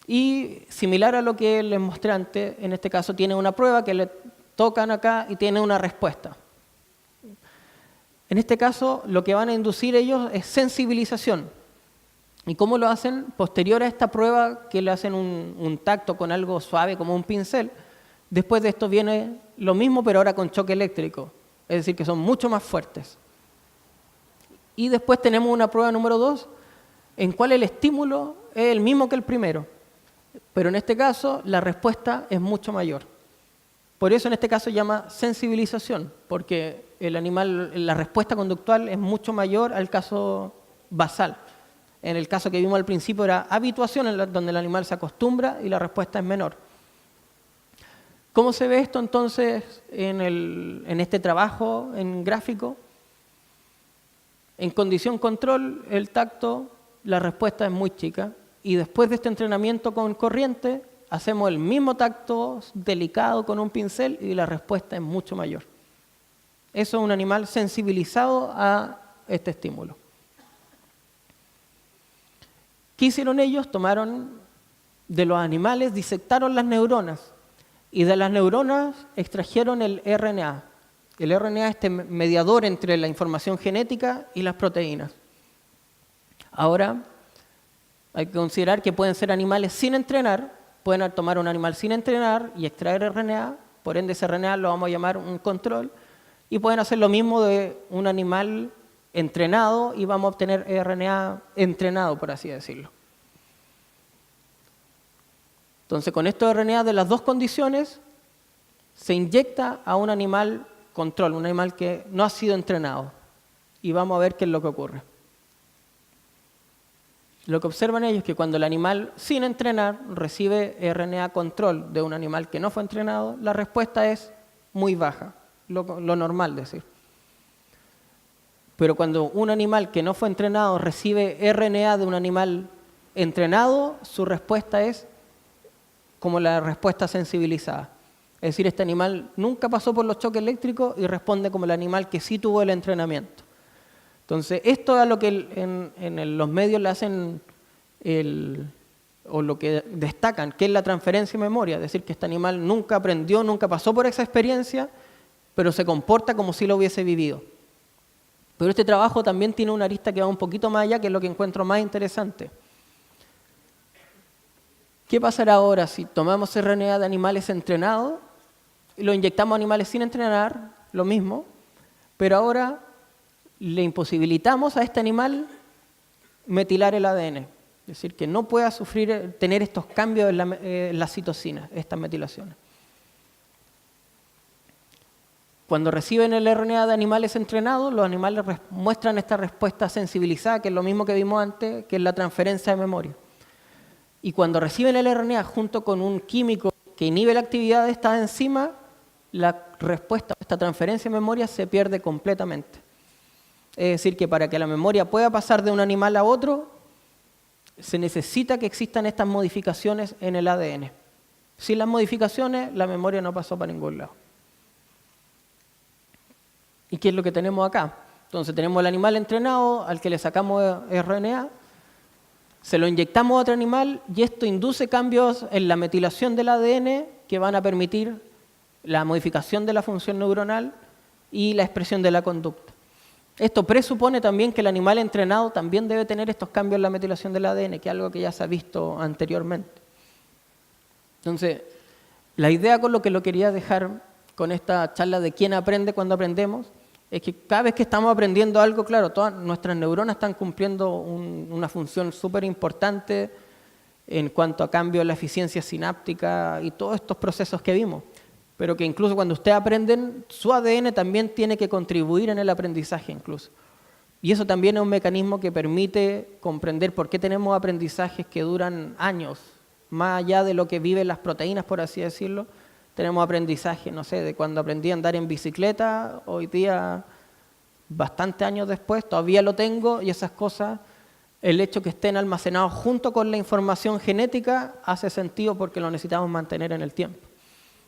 Y similar a lo que les mostré antes, en este caso tiene una prueba que le tocan acá y tiene una respuesta. En este caso lo que van a inducir ellos es sensibilización. ¿Y cómo lo hacen? Posterior a esta prueba que le hacen un tacto con algo suave como un pincel, después de esto viene lo mismo pero ahora con choque eléctrico, es decir que son mucho más fuertes. Y después tenemos una prueba número 2, en cual el estímulo es el mismo que el primero, pero en este caso la respuesta es mucho mayor. Por eso en este caso se llama sensibilización, porque el animal, la respuesta conductual es mucho mayor al caso basal. En el caso que vimos al principio era habituación, donde el animal se acostumbra y la respuesta es menor. ¿Cómo se ve esto entonces en este trabajo en gráfico? En condición control, el tacto, la respuesta es muy chica. Y después de este entrenamiento con corriente, hacemos el mismo tacto delicado con un pincel y la respuesta es mucho mayor. Eso es un animal sensibilizado a este estímulo. ¿Qué hicieron ellos? Tomaron de los animales, disectaron las neuronas y de las neuronas extrajeron el RNA. El RNA es este mediador entre la información genética y las proteínas. Ahora, hay que considerar que pueden ser animales sin entrenar, pueden tomar un animal sin entrenar y extraer RNA, por ende ese RNA lo vamos a llamar un control, y pueden hacer lo mismo de un animal entrenado y vamos a obtener RNA entrenado, por así decirlo. Entonces, con estos RNA de las dos condiciones, se inyecta a un animal control, un animal que no ha sido entrenado, y vamos a ver qué es lo que ocurre. Lo que observan ellos es que cuando el animal sin entrenar recibe RNA control de un animal que no fue entrenado, la respuesta es muy baja, lo normal decir. Pero cuando un animal que no fue entrenado recibe RNA de un animal entrenado, su respuesta es como la respuesta sensibilizada. Es decir, este animal nunca pasó por los choques eléctricos y responde como el animal que sí tuvo el entrenamiento. Entonces, esto es lo que en los medios le hacen, o lo que destacan, que es la transferencia de memoria. Es decir, que este animal nunca aprendió, nunca pasó por esa experiencia, pero se comporta como si lo hubiese vivido. Pero este trabajo también tiene una arista que va un poquito más allá, que es lo que encuentro más interesante. ¿Qué pasará ahora si tomamos RNA de animales entrenados y lo inyectamos a animales sin entrenar? Lo mismo, pero ahora le imposibilitamos a este animal metilar el ADN. Es decir, que no pueda tener estos cambios en la citosina, estas metilaciones. Cuando reciben el RNA de animales entrenados, los animales muestran esta respuesta sensibilizada, que es lo mismo que vimos antes, que es la transferencia de memoria. Y cuando reciben el RNA junto con un químico que inhibe la actividad de esta enzima, la respuesta a esta transferencia de memoria se pierde completamente. Es decir, que para que la memoria pueda pasar de un animal a otro, se necesita que existan estas modificaciones en el ADN. Sin las modificaciones, la memoria no pasó para ningún lado. ¿Y qué es lo que tenemos acá? Entonces tenemos el animal entrenado al que le sacamos RNA, se lo inyectamos a otro animal y esto induce cambios en la metilación del ADN que van a permitir la modificación de la función neuronal y la expresión de la conducta. Esto presupone también que el animal entrenado también debe tener estos cambios en la metilación del ADN, que es algo que ya se ha visto anteriormente. Entonces, la idea con lo que lo quería dejar con esta charla de quién aprende cuando aprendemos, es que cada vez que estamos aprendiendo algo, claro, todas nuestras neuronas están cumpliendo una función súper importante en cuanto a cambio de la eficiencia sináptica y todos estos procesos que vimos. Pero que incluso cuando ustedes aprenden, su ADN también tiene que contribuir en el aprendizaje incluso. Y eso también es un mecanismo que permite comprender por qué tenemos aprendizajes que duran años, más allá de lo que viven las proteínas, por así decirlo. Tenemos aprendizaje, no sé, de cuando aprendí a andar en bicicleta, hoy día, bastantes años después, todavía lo tengo y esas cosas, el hecho que estén almacenados junto con la información genética hace sentido porque lo necesitamos mantener en el tiempo.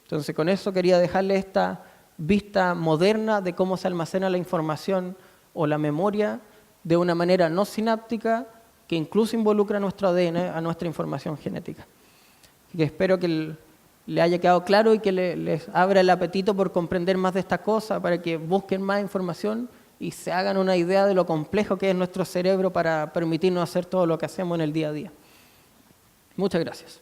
Entonces, con eso quería dejarle esta vista moderna de cómo se almacena la información o la memoria de una manera no sináptica que incluso involucra a nuestro ADN, a nuestra información genética. Y que espero que le haya quedado claro y que les abra el apetito por comprender más de esta cosa, para que busquen más información y se hagan una idea de lo complejo que es nuestro cerebro para permitirnos hacer todo lo que hacemos en el día a día. Muchas gracias.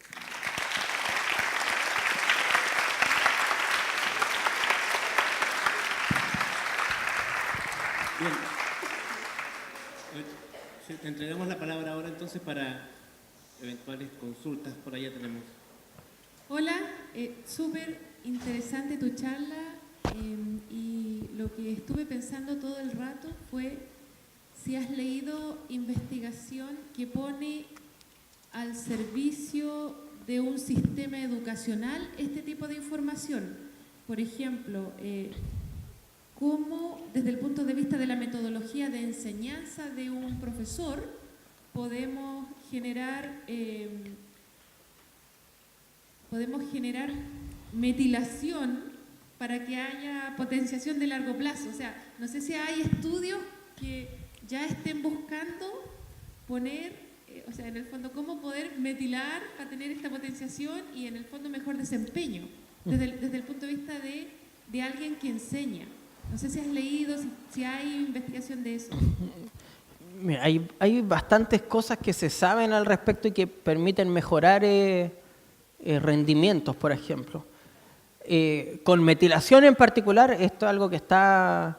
Bien. Te entregamos la palabra ahora entonces para eventuales consultas. Por allá tenemos. Hola, súper interesante tu charla y lo que estuve pensando todo el rato fue si has leído investigación que pone al servicio de un sistema educacional este tipo de información. Por ejemplo, cómo, desde el punto de vista de la metodología de enseñanza de un profesor, podemos generar metilación para que haya potenciación de largo plazo. O sea, no sé si hay estudios que ya estén buscando poner, o sea, en el fondo, cómo poder metilar para tener esta potenciación y en el fondo mejor desempeño, desde el punto de vista de alguien que enseña. No sé si has leído, si hay investigación de eso. Mira, hay bastantes cosas que se saben al respecto y que permiten mejorar rendimientos, por ejemplo. Con metilación en particular, esto es algo que está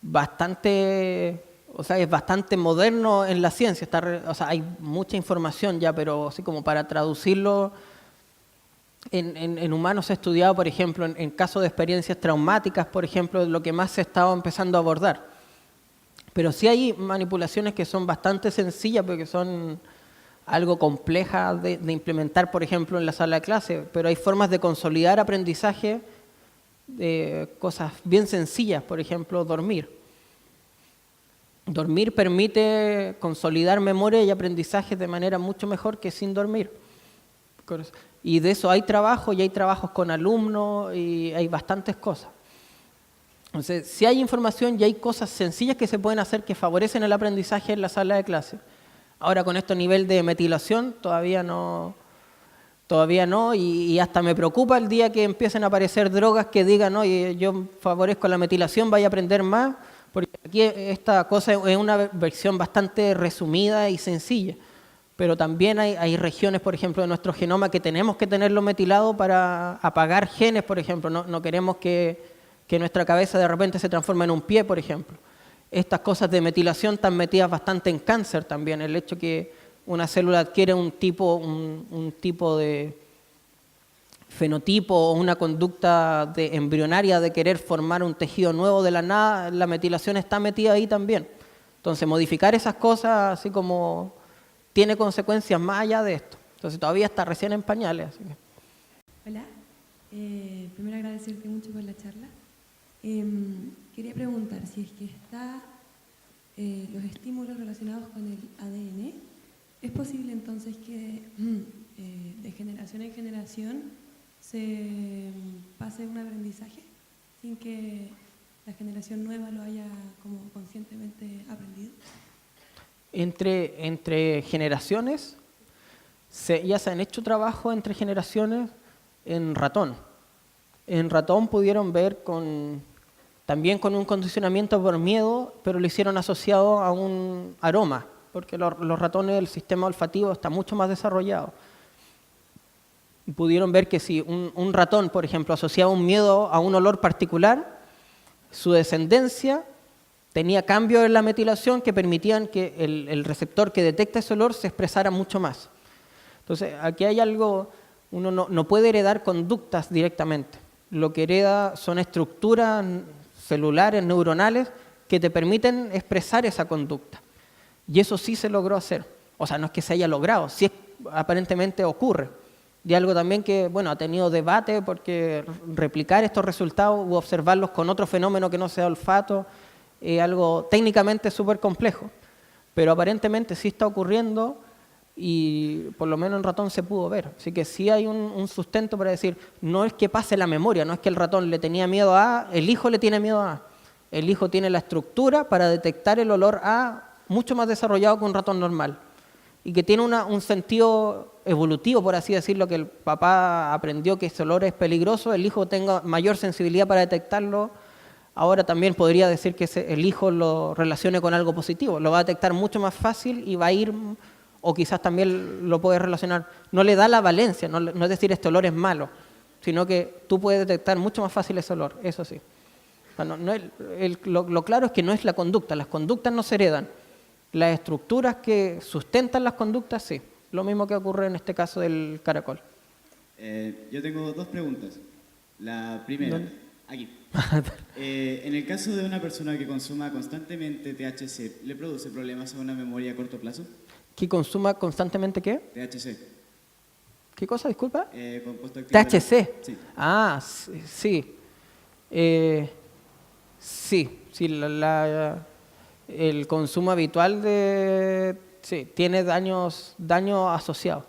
bastante, o sea, es bastante moderno en la ciencia. O sea, hay mucha información ya, pero así como para traducirlo, en humanos se ha estudiado, por ejemplo, en casos de experiencias traumáticas, por ejemplo, lo que más se estaba empezando a abordar. Pero sí hay manipulaciones que son bastante sencillas, porque son algo complejas de implementar, por ejemplo, en la sala de clase, pero hay formas de consolidar aprendizaje de cosas bien sencillas, por ejemplo, dormir. Dormir permite consolidar memoria y aprendizaje de manera mucho mejor que sin dormir. Y de eso hay trabajo, y hay trabajos con alumnos, y hay bastantes cosas. Entonces, si hay información y hay cosas sencillas que se pueden hacer que favorecen el aprendizaje en la sala de clase. Ahora, con este nivel de metilación, todavía no, y hasta me preocupa el día que empiecen a aparecer drogas que digan, oye, yo favorezco la metilación, vaya a aprender más, porque aquí esta cosa es una versión bastante resumida y sencilla. Pero también hay regiones, por ejemplo, de nuestro genoma que tenemos que tenerlo metilado para apagar genes, por ejemplo. No queremos que nuestra cabeza de repente se transforme en un pie, por ejemplo. Estas cosas de metilación están metidas bastante en cáncer también. El hecho que una célula adquiere un tipo de fenotipo o una conducta embrionaria de querer formar un tejido nuevo de la nada, la metilación está metida ahí también. Entonces, modificar esas cosas así como tiene consecuencias más allá de esto. Entonces, todavía está recién en pañales. Así que. Hola, primero agradecerte mucho por la charla. Quería preguntar si es que los estímulos relacionados con el ADN, ¿es posible entonces que de generación en generación se pase un aprendizaje sin que la generación nueva lo haya como conscientemente aprendido? Entre generaciones, ya se han hecho trabajos entre generaciones en ratón. En ratón pudieron ver también con un condicionamiento por miedo, pero lo hicieron asociado a un aroma, porque los ratones, el sistema olfativo está mucho más desarrollado. Pudieron ver que si un ratón, por ejemplo, asociaba un miedo a un olor particular, su descendencia tenía cambios en la metilación que permitían que el receptor que detecta ese olor se expresara mucho más. Entonces, aquí hay algo, uno no puede heredar conductas directamente. Lo que hereda son estructuras celulares, neuronales, que te permiten expresar esa conducta. Y eso sí se logró hacer. O sea, no es que se haya logrado, sí aparentemente ocurre. Y algo también que, bueno, ha tenido debate porque replicar estos resultados u observarlos con otro fenómeno que no sea olfato es algo técnicamente súper complejo. Pero aparentemente sí está ocurriendo y por lo menos en ratón se pudo ver. Así que sí hay un sustento para decir, no es que pase la memoria, no es que el ratón le tenía miedo a A, el hijo le tiene miedo a A. El hijo tiene la estructura para detectar el olor A mucho más desarrollado que un ratón normal. Y que tiene un sentido evolutivo, por así decirlo, que el papá aprendió que ese olor es peligroso, el hijo tenga mayor sensibilidad para detectarlo. Ahora también podría decir que el hijo lo relacione con algo positivo, lo va a detectar mucho más fácil y va a ir, o quizás también lo puede relacionar, no le da la valencia, no es decir este olor es malo, sino que tú puedes detectar mucho más fácil ese olor, eso sí. O sea, lo claro es que no es la conducta, las conductas no se heredan. Las estructuras que sustentan las conductas, sí. Lo mismo que ocurre en este caso del caracol. Yo tengo dos preguntas. La primera, ¿dónde? aquí. En el caso de una persona que consuma constantemente THC, ¿le produce problemas a una memoria a corto plazo? ¿Que consuma constantemente qué? THC. ¿Qué cosa, disculpa? Compuesto activo. THC. Sí. Ah, sí. Sí, sí, el consumo habitual sí, tiene daños asociados.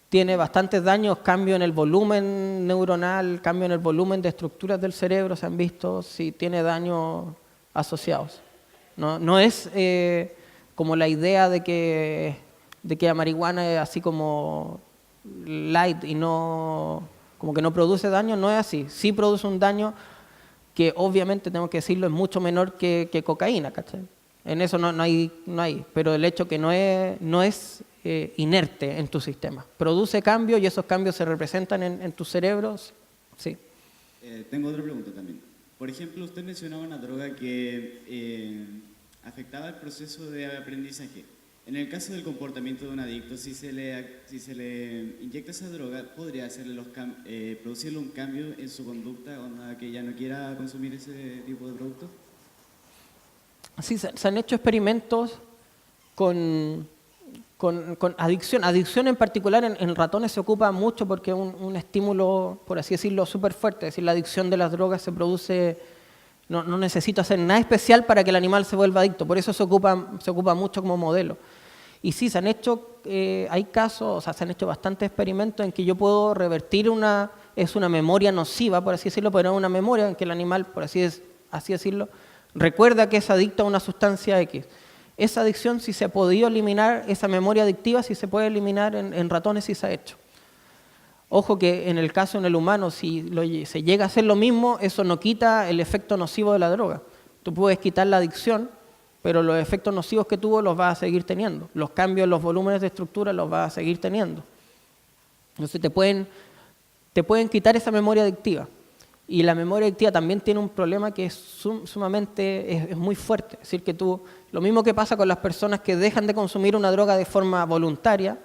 Tiene bastantes daños, cambio en el volumen neuronal, cambio en el volumen de estructuras del cerebro, se han visto, sí, tiene daños asociados. No es como la idea de que la marihuana es así como light y como que no produce daño, no es así. Sí produce un daño que obviamente, tengo que decirlo, es mucho menor que cocaína, ¿cachai? En eso no hay, pero el hecho que no es inerte en tu sistema. Produce cambios y esos cambios se representan en tus cerebros, sí. Tengo otra pregunta también. Por ejemplo, usted mencionaba una droga que afectaba el proceso de aprendizaje. En el caso del comportamiento de un adicto, si se le inyecta esa droga, ¿podría producirle un cambio en su conducta, onda que ya no quiera consumir ese tipo de productos? Sí, se han hecho experimentos con adicción. Adicción en particular en ratones se ocupa mucho porque es un estímulo, por así decirlo, súper fuerte. Es decir, la adicción de las drogas se produce, no necesita hacer nada especial para que el animal se vuelva adicto. Por eso se ocupa mucho como modelo. Y sí, se han hecho, hay casos, o sea, se han hecho bastantes experimentos en que yo puedo revertir es una memoria nociva, por así decirlo, pero es una memoria en que el animal, por así decirlo, recuerda que es adicto a una sustancia X. Esa adicción, si se ha podido eliminar, esa memoria adictiva, si se puede eliminar en ratones, sí se ha hecho. Ojo que en el caso en el humano, si se llega a hacer lo mismo, eso no quita el efecto nocivo de la droga. Tú puedes quitar la adicción, pero los efectos nocivos que tuvo los vas a seguir teniendo. Los cambios en los volúmenes de estructura los vas a seguir teniendo. Entonces te pueden quitar esa memoria adictiva. Y la memoria adictiva también tiene un problema que es sumamente, es muy fuerte. Es decir, que lo mismo que pasa con las personas que dejan de consumir una droga de forma voluntaria,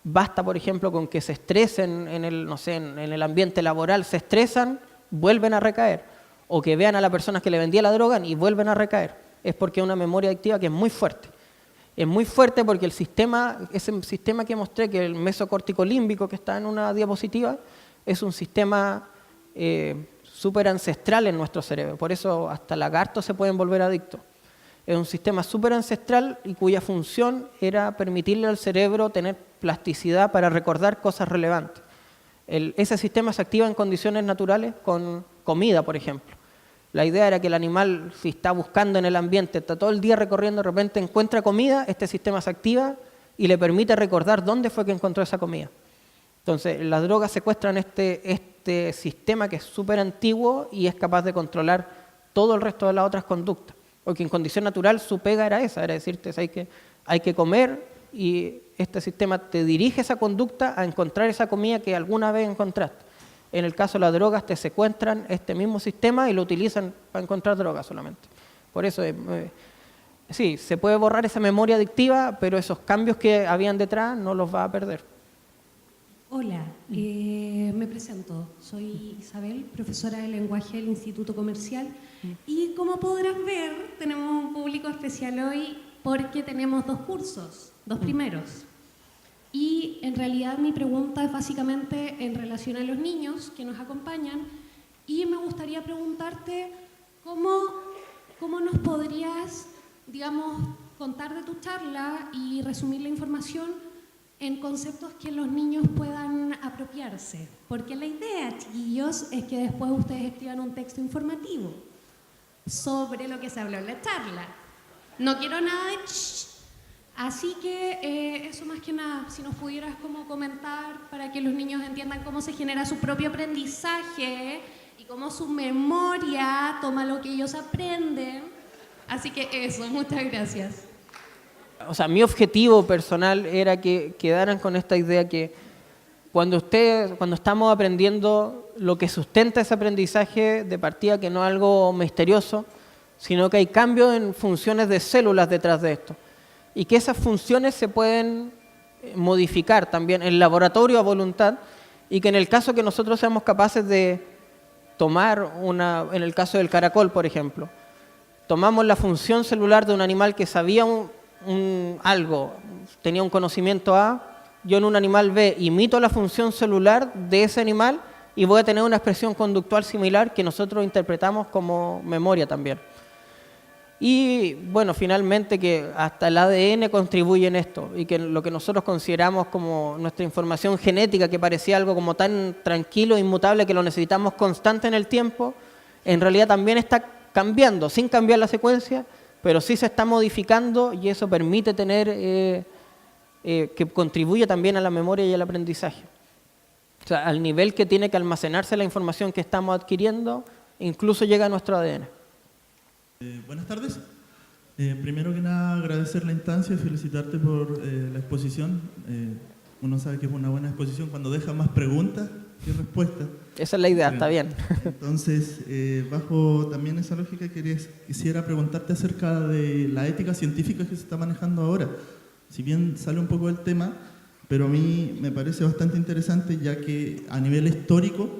basta, por ejemplo, con que se estresen en el ambiente laboral, se estresan, vuelven a recaer. O que vean a la persona que le vendía la droga y vuelven a recaer. Es porque es una memoria adictiva que es muy fuerte. Es muy fuerte porque ese sistema que mostré, que el mesocortico límbico que está en una diapositiva, es un sistema súper ancestral en nuestro cerebro. Por eso hasta lagartos se pueden volver adictos. Es un sistema súper ancestral y cuya función era permitirle al cerebro tener plasticidad para recordar cosas relevantes. Ese sistema se activa en condiciones naturales con comida, por ejemplo. La idea era que el animal, si está buscando en el ambiente, está todo el día recorriendo, de repente encuentra comida, este sistema se activa y le permite recordar dónde fue que encontró esa comida. Entonces, las drogas secuestran este sistema que es súper antiguo y es capaz de controlar todo el resto de las otras conductas. Porque en condición natural su pega era esa, era decirte, hay que comer y este sistema te dirige esa conducta a encontrar esa comida que alguna vez encontraste. En el caso de las drogas te secuestran este mismo sistema y lo utilizan para encontrar drogas solamente. Por eso, sí, se puede borrar esa memoria adictiva, pero esos cambios que habían detrás no los va a perder. Hola, me presento. Soy Isabel, profesora de lenguaje del Instituto Comercial. Y como podrás ver, tenemos un público especial hoy porque tenemos 2 cursos, 2 primeros. Y en realidad mi pregunta es básicamente en relación a los niños que nos acompañan y me gustaría preguntarte cómo nos podrías, digamos, contar de tu charla y resumir la información en conceptos que los niños puedan apropiarse. Porque la idea, chiquillos, es que después ustedes escriban un texto informativo sobre lo que se habló en la charla. No quiero nada de Así que eso más que nada, si nos pudieras como comentar para que los niños entiendan cómo se genera su propio aprendizaje y cómo su memoria toma lo que ellos aprenden. Así que eso, muchas gracias. O sea, mi objetivo personal era que quedaran con esta idea que cuando estamos aprendiendo, lo que sustenta ese aprendizaje de partida que no es algo misterioso, sino que hay cambios en funciones de células detrás de esto. Y que esas funciones se pueden modificar también en laboratorio a voluntad y que en el caso que nosotros seamos capaces de tomar en el caso del caracol, por ejemplo, tomamos la función celular de un animal que sabía algo, tenía un conocimiento A, yo en un animal B imito la función celular de ese animal y voy a tener una expresión conductual similar que nosotros interpretamos como memoria también. Y bueno, finalmente que hasta el ADN contribuye en esto y que lo que nosotros consideramos como nuestra información genética, que parecía algo como tan tranquilo e inmutable que lo necesitamos constante en el tiempo, en realidad también está cambiando, sin cambiar la secuencia, pero sí se está modificando y eso permite tener, que contribuye también a la memoria y al aprendizaje. O sea, al nivel que tiene que almacenarse la información que estamos adquiriendo, incluso llega a nuestro ADN. Buenas tardes. Primero que nada, agradecer la instancia y felicitarte por la exposición. Uno sabe que es una buena exposición cuando deja más preguntas que respuestas. Esa es la idea, está bien. Entonces, bajo también esa lógica, quisiera preguntarte acerca de la ética científica que se está manejando ahora. Si bien sale un poco del tema, pero a mí me parece bastante interesante, ya que a nivel histórico,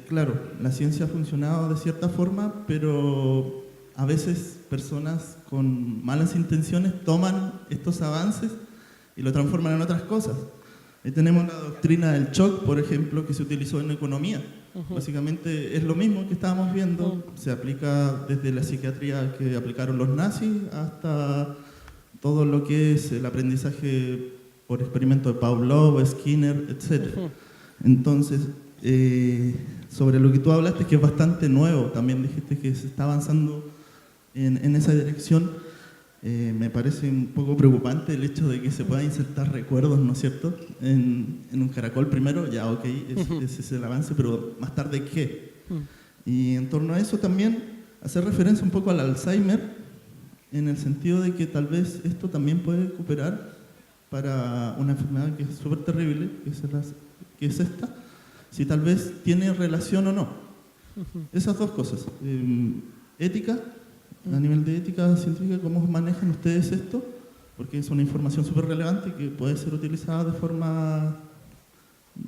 claro, la ciencia ha funcionado de cierta forma, pero a veces personas con malas intenciones toman estos avances y lo transforman en otras cosas. Ahí tenemos la doctrina del shock, por ejemplo, que se utilizó en economía. Básicamente es lo mismo que estábamos viendo, se aplica desde la psiquiatría que aplicaron los nazis hasta todo lo que es el aprendizaje por experimento de Pavlov, Skinner, etc. Entonces, sobre lo que tú hablaste, que es bastante nuevo, también dijiste que se está avanzando en esa dirección, me parece un poco preocupante el hecho de que se puedan insertar recuerdos, ¿no es cierto?, en un caracol primero, ya ok, ese es el avance, pero más tarde ¿qué? Y en torno a eso también hacer referencia un poco al Alzheimer, en el sentido de que tal vez esto también puede cooperar para una enfermedad que es súper terrible, que es esta, si tal vez tiene relación o no. Esas dos cosas. Ética, a nivel de ética científica, ¿cómo manejan ustedes esto? Porque es una información súper relevante que puede ser utilizada de forma,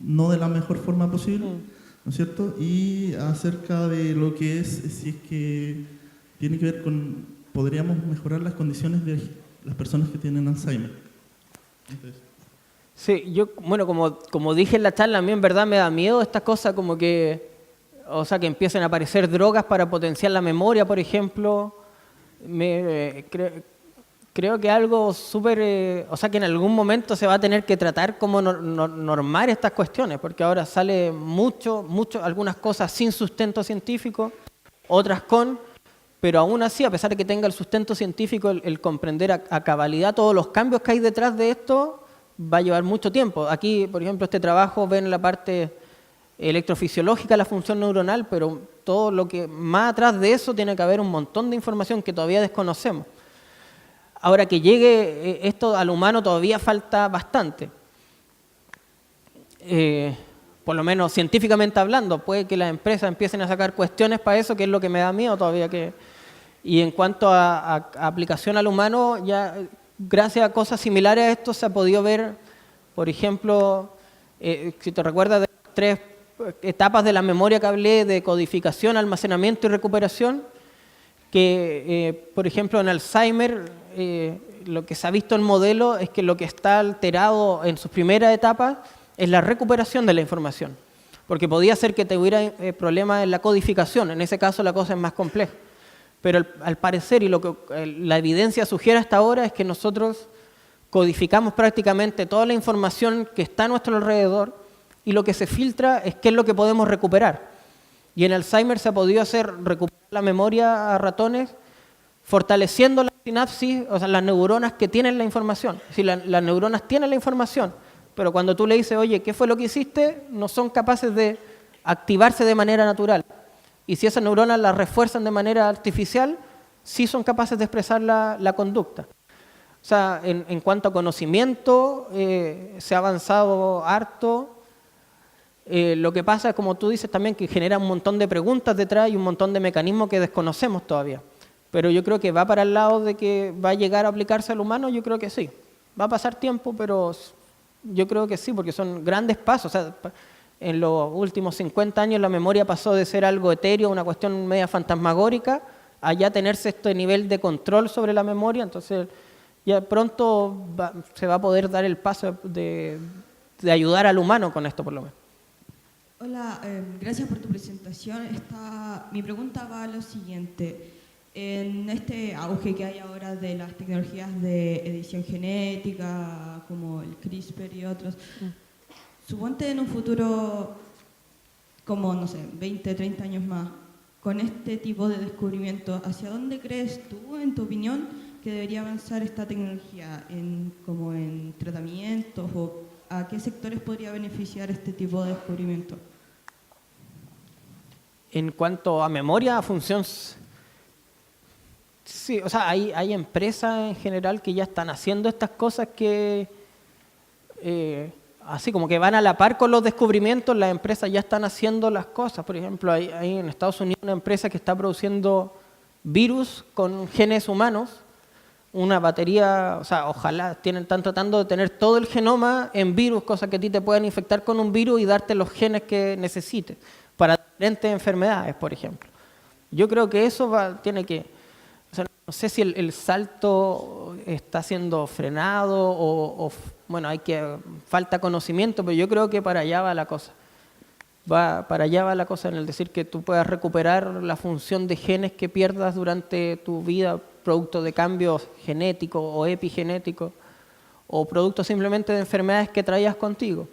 no de la mejor forma posible, ¿no es cierto? Y acerca de lo que es, si es que tiene que ver con, podríamos mejorar las condiciones de las personas que tienen Alzheimer. Entonces, Sí, yo, bueno, como dije en la charla, a mí en verdad me da miedo estas cosas como que, o sea, que empiecen a aparecer drogas para potenciar la memoria, por ejemplo. Creo que algo súper, o sea, que en algún momento se va a tener que tratar como normar estas cuestiones, porque ahora sale mucho, algunas cosas sin sustento científico, otras con, pero aún así, a pesar de que tenga el sustento científico, el comprender a cabalidad todos los cambios que hay detrás de esto, va a llevar mucho tiempo. Aquí, por ejemplo, este trabajo ven la parte electrofisiológica, la función neuronal, pero todo lo que más atrás de eso tiene que haber un montón de información que todavía desconocemos. Ahora, que llegue esto al humano todavía falta bastante. Por lo menos científicamente hablando, puede que las empresas empiecen a sacar cuestiones para eso, que es lo que me da miedo todavía. Y en cuanto a aplicación al humano, ya gracias a cosas similares a esto se ha podido ver, por ejemplo, si te recuerdas de las 3 etapas de la memoria que hablé, de codificación, almacenamiento y recuperación, que por ejemplo en Alzheimer lo que se ha visto en modelo es que lo que está alterado en sus primeras etapas es la recuperación de la información, porque podía ser que tuviera problemas en la codificación, en ese caso la cosa es más compleja. Pero al parecer, y lo que la evidencia sugiere hasta ahora, es que nosotros codificamos prácticamente toda la información que está a nuestro alrededor y lo que se filtra es qué es lo que podemos recuperar. Y en Alzheimer se ha podido hacer recuperar la memoria a ratones fortaleciendo la sinapsis, o sea, las neuronas que tienen la información. Si las neuronas tienen la información, pero cuando tú le dices, oye, ¿qué fue lo que hiciste?, no son capaces de activarse de manera natural. Y si esas neuronas las refuerzan de manera artificial, sí son capaces de expresar la conducta. O sea, en cuanto a conocimiento, se ha avanzado harto. Lo que pasa es, como tú dices también, que genera un montón de preguntas detrás y un montón de mecanismos que desconocemos todavía. Pero yo creo que va para el lado de que va a llegar a aplicarse al humano, yo creo que sí. Va a pasar tiempo, pero yo creo que sí, porque son grandes pasos. O sea, en los últimos 50 años la memoria pasó de ser algo etéreo, una cuestión media fantasmagórica, a ya tenerse este nivel de control sobre la memoria. Entonces ya pronto se va a poder dar el paso de ayudar al humano con esto, por lo menos. Hola, gracias por tu presentación. Mi pregunta va a lo siguiente. En este auge que hay ahora de las tecnologías de edición genética, como el CRISPR y otros, suponte en un futuro, como, no sé, 20, 30 años más, con este tipo de descubrimientos, ¿hacia dónde crees tú, en tu opinión, que debería avanzar esta tecnología? ¿Como en tratamientos o a qué sectores podría beneficiar este tipo de descubrimiento? En cuanto a memoria, a función, sí, o sea, hay empresas en general que ya están haciendo estas cosas que, así como que van a la par con los descubrimientos, las empresas ya están haciendo las cosas. Por ejemplo, hay en Estados Unidos una empresa que está produciendo virus con genes humanos, una batería, o sea, ojalá, están tratando de tener todo el genoma en virus, cosa que a ti te puedan infectar con un virus y darte los genes que necesites para diferentes enfermedades, por ejemplo. Yo creo que eso tiene que, o sea, no sé si el salto está siendo frenado o bueno, falta conocimiento, pero yo creo que para allá va la cosa. Para allá va la cosa en el decir que tú puedas recuperar la función de genes que pierdas durante tu vida, producto de cambios genéticos o epigenéticos, o producto simplemente de enfermedades que traías contigo.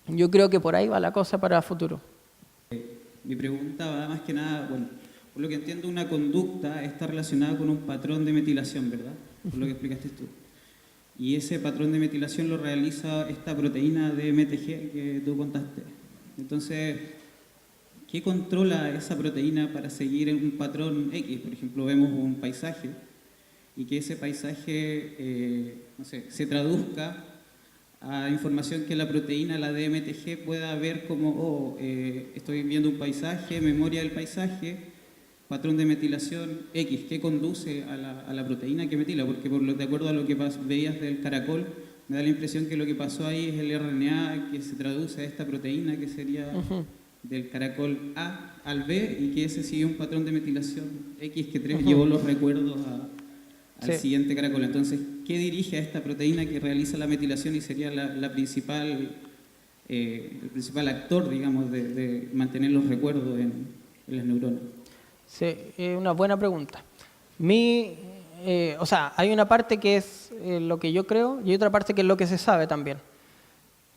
Yo creo que por ahí va la cosa para el futuro. Mi pregunta va más que nada, bueno, por lo que entiendo, una conducta está relacionada con un patrón de metilación, ¿verdad? Por lo que explicaste tú. Y ese patrón de metilación lo realiza esta proteína de MTG que tú contaste. Entonces, ¿qué controla esa proteína para seguir en un patrón X? Por ejemplo, vemos un paisaje y que ese paisaje, no sé, se traduzca a información que la proteína, la DMTG, pueda ver como, estoy viendo un paisaje, memoria del paisaje, patrón de metilación X, ¿qué conduce a la proteína que metila? Porque de acuerdo a lo que veías del caracol, me da la impresión que lo que pasó ahí es el RNA que se traduce a esta proteína que sería del caracol A al B y que ese sigue un patrón de metilación X que llevó los recuerdos al siguiente caracol. Entonces, ¿qué dirige a esta proteína que realiza la metilación y sería el principal actor, digamos, de mantener los recuerdos en las neuronas? Sí, es una buena pregunta. O sea, hay una parte que es lo que yo creo y otra parte que es lo que se sabe también.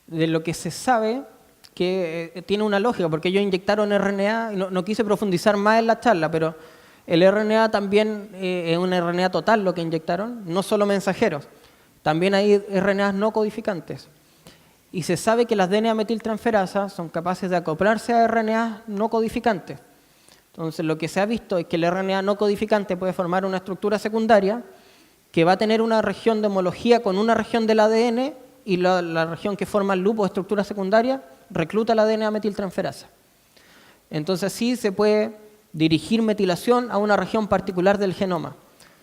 De lo que se sabe, que tiene una lógica, porque ellos inyectaron RNA, y no quise profundizar más en la charla, pero el RNA también es un RNA total lo que inyectaron, no solo mensajeros, también hay RNAs no codificantes. Y se sabe que las DNA metiltransferasas son capaces de acoplarse a RNAs no codificantes. Entonces, lo que se ha visto es que el RNA no codificante puede formar una estructura secundaria que va a tener una región de homología con una región del ADN y la región que forma el loop o estructura secundaria recluta la DNA metiltransferasa. Entonces, sí se puede dirigir metilación a una región particular del genoma.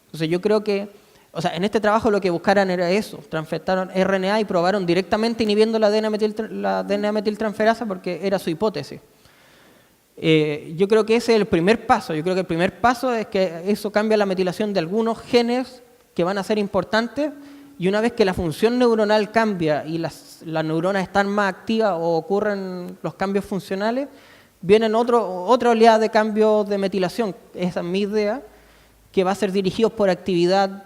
Entonces, yo creo que, o sea, en este trabajo lo que buscaron era eso, transfectaron RNA y probaron directamente inhibiendo la DNA metiltransferasa porque era su hipótesis. Yo creo que ese es el primer paso. Yo creo que el primer paso es que eso cambia la metilación de algunos genes que van a ser importantes y una vez que la función neuronal cambia y las neuronas están más activas o ocurren los cambios funcionales, vienen otra oleada de cambios de metilación, esa es mi idea, que va a ser dirigidos por actividad,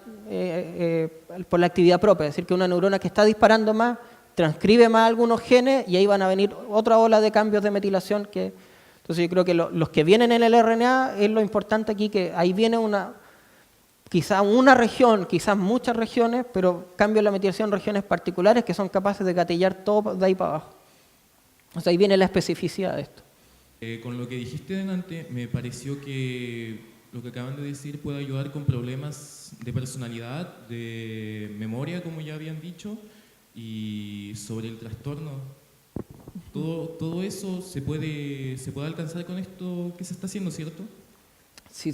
por la actividad propia, es decir, que una neurona que está disparando más transcribe más algunos genes y ahí van a venir otra ola de cambios de metilación que... Entonces yo creo que los que vienen en el RNA es lo importante aquí, que ahí viene quizás una región, quizás muchas regiones, pero cambio la metilación en regiones particulares que son capaces de gatillar todo de ahí para abajo. O sea, ahí viene la especificidad de esto. Con lo que dijiste delante, me pareció que lo que acaban de decir puede ayudar con problemas de personalidad, de memoria, como ya habían dicho, y sobre el trastorno. Todo eso se puede alcanzar con esto que se está haciendo, ¿cierto? Sí,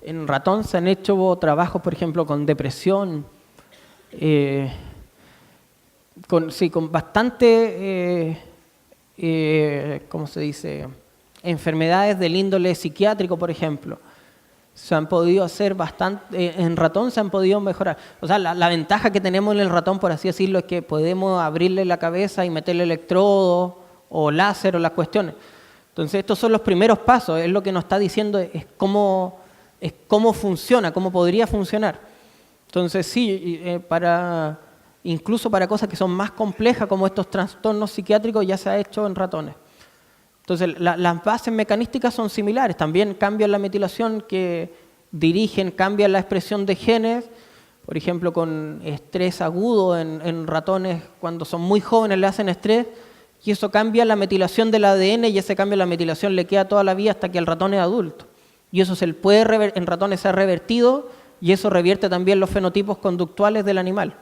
en ratón se han hecho trabajos, por ejemplo, con depresión, con bastante, ¿cómo se dice?, enfermedades del índole psiquiátrico, por ejemplo. Se han podido hacer bastante, en ratón se han podido mejorar. O sea, la ventaja que tenemos en el ratón, por así decirlo, es que podemos abrirle la cabeza y meterle electrodos o láser o las cuestiones. Entonces estos son los primeros pasos, es lo que nos está diciendo, es cómo funciona, cómo podría funcionar. Entonces sí, incluso para cosas que son más complejas como estos trastornos psiquiátricos ya se ha hecho en ratones. Entonces las bases mecanísticas son similares, también cambian la metilación que cambian la expresión de genes, por ejemplo con estrés agudo en ratones cuando son muy jóvenes le hacen estrés y eso cambia la metilación del ADN y ese cambio de la metilación le queda toda la vida hasta que el ratón es adulto. Y eso en ratones se ha revertido y eso revierte también los fenotipos conductuales del animal.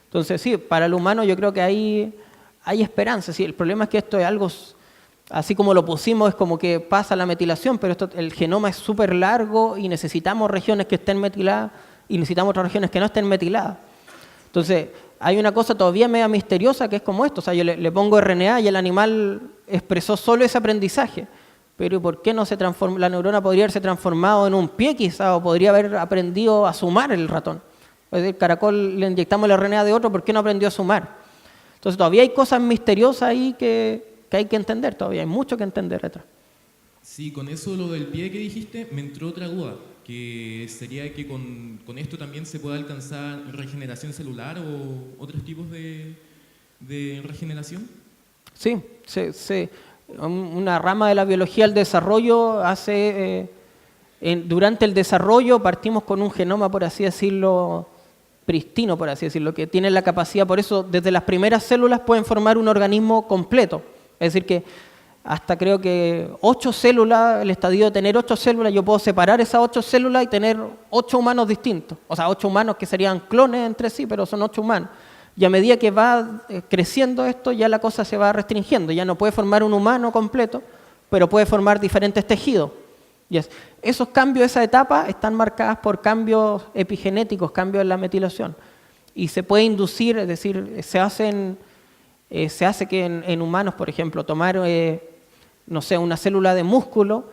Entonces sí, para el humano yo creo que hay esperanza. Sí, el problema es que esto es algo, así como lo pusimos, es como que pasa la metilación, pero el genoma es súper largo y necesitamos regiones que estén metiladas y necesitamos otras regiones que no estén metiladas. Entonces hay una cosa todavía media misteriosa que es como esto, o sea, yo le pongo RNA y el animal expresó solo ese aprendizaje. Pero ¿por qué no se transforma? La neurona podría haberse transformado en un pie quizá, o podría haber aprendido a sumar el ratón. El caracol le inyectamos el RNA de otro, ¿por qué no aprendió a sumar? Entonces todavía hay cosas misteriosas ahí que hay que entender, todavía hay mucho que entender detrás. Sí, con eso lo del pie que dijiste, me entró otra duda, que sería que con esto también se puede alcanzar regeneración celular o otros tipos de regeneración. Sí, una rama de la biología del desarrollo durante el desarrollo partimos con un genoma, por así decirlo, pristino, por así decirlo, que tiene la capacidad, por eso desde las primeras células pueden formar un organismo completo. Es decir que hasta creo que 8 células, el estadio de tener 8 células, yo puedo separar esas 8 células y tener 8 humanos distintos. O sea, 8 humanos que serían clones entre sí, pero son 8 humanos. Y a medida que va creciendo esto, ya la cosa se va restringiendo. Ya no puede formar un humano completo, pero puede formar diferentes tejidos. Esos cambios, esa etapa, están marcadas por cambios epigenéticos, cambios en la metilación. Y se puede inducir, es decir, se hace que en humanos, por ejemplo, tomar, no sé, una célula de músculo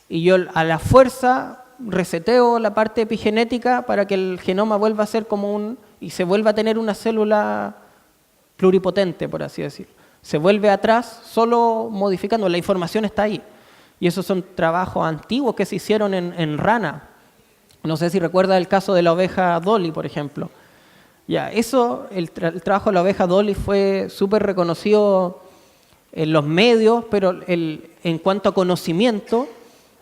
y yo a la fuerza reseteo la parte epigenética para que el genoma vuelva a ser como y se vuelva a tener una célula pluripotente, por así decirlo. Se vuelve atrás solo modificando, la información está ahí. Y esos son trabajos antiguos que se hicieron en rana. No sé si recuerda el caso de la oveja Dolly, por ejemplo. El trabajo de la oveja Dolly fue súper reconocido en los medios, pero en cuanto a conocimiento,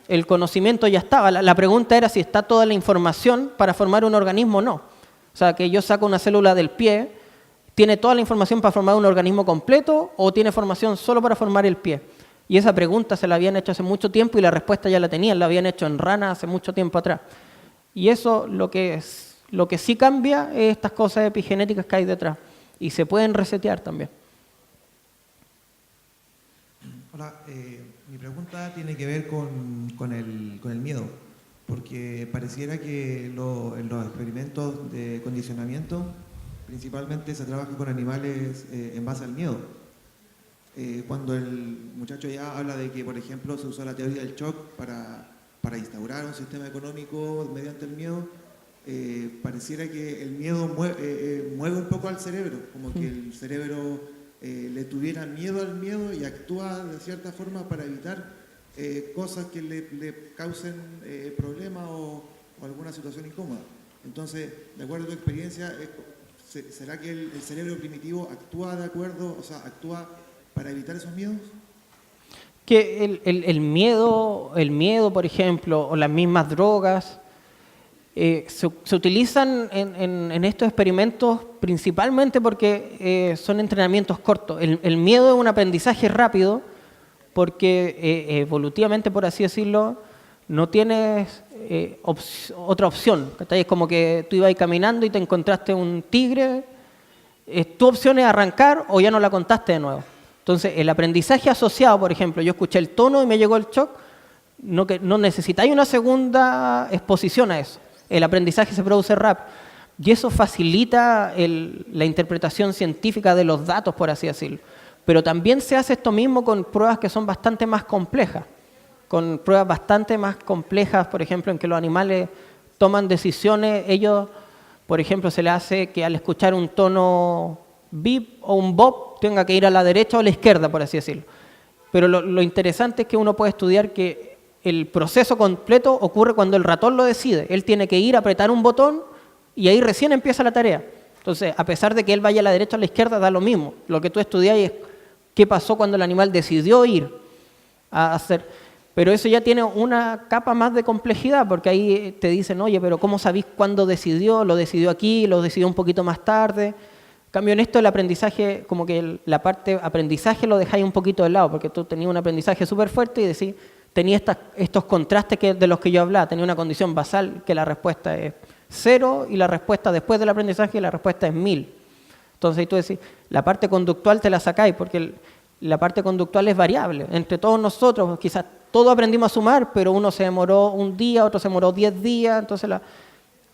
el conocimiento ya estaba. La pregunta era si está toda la información para formar un organismo o no. O sea, que yo saco una célula del pie, ¿tiene toda la información para formar un organismo completo o tiene formación solo para formar el pie? Y esa pregunta se la habían hecho hace mucho tiempo y la respuesta ya la tenían, la habían hecho en rana hace mucho tiempo atrás. Y eso lo que sí cambia es estas cosas epigenéticas que hay detrás y se pueden resetear también. Hola, mi pregunta tiene que ver con el miedo, porque pareciera que en los experimentos de condicionamiento principalmente se trabaja con animales en base al miedo. Cuando el muchacho ya habla de que, por ejemplo, se usó la teoría del shock para instaurar un sistema económico mediante el miedo, pareciera que el miedo mueve un poco al cerebro, como que el cerebro le tuviera miedo al miedo y actúa de cierta forma para evitar cosas que le causen problemas o alguna situación incómoda. Entonces, de acuerdo a tu experiencia, ¿será que el cerebro primitivo actúa para evitar esos miedos? Que el miedo, por ejemplo, o las mismas drogas, se utilizan en estos experimentos principalmente porque son entrenamientos cortos. El miedo es un aprendizaje rápido porque evolutivamente, por así decirlo, no tienes otra opción. Es como que tú ibas caminando y te encontraste un tigre, tu opción es arrancar o ya no la contaste de nuevo. Entonces, el aprendizaje asociado, por ejemplo, yo escuché el tono y me llegó el shock, no necesitáis una segunda exposición a eso. El aprendizaje se produce rápido. Y eso facilita la interpretación científica de los datos, por así decirlo. Pero también se hace esto mismo con pruebas que son bastante más complejas. Con pruebas bastante más complejas, por ejemplo, en que los animales toman decisiones. Ellos, por ejemplo, se les hace que al escuchar un tono bip o un bop tenga que ir a la derecha o a la izquierda, por así decirlo. pero lo interesante es que uno puede estudiar que el proceso completo ocurre cuando el ratón lo decide. Él tiene que ir a apretar un botón y ahí recién empieza la tarea. Entonces, a pesar de que él vaya a la derecha o a la izquierda, da lo mismo. Lo que tú estudias es qué pasó cuando el animal decidió ir a hacer. Pero eso ya tiene una capa más de complejidad, porque ahí te dicen, oye, pero ¿cómo sabís cuándo decidió? ¿Lo decidió aquí? ¿Lo decidió un poquito más tarde? En cambio, en esto el aprendizaje, como que la parte aprendizaje lo dejáis un poquito de lado, porque tú tenías un aprendizaje súper fuerte y decís, tenía estos contrastes de los que yo hablaba. Tenía una condición basal que la respuesta es 0 y la respuesta después del aprendizaje la respuesta es 1000. Entonces ahí tú decís, la parte conductual te la sacáis, porque la parte conductual es variable. Entre todos nosotros, quizás todos aprendimos a sumar, pero uno se demoró un día, otro se demoró 10 días, entonces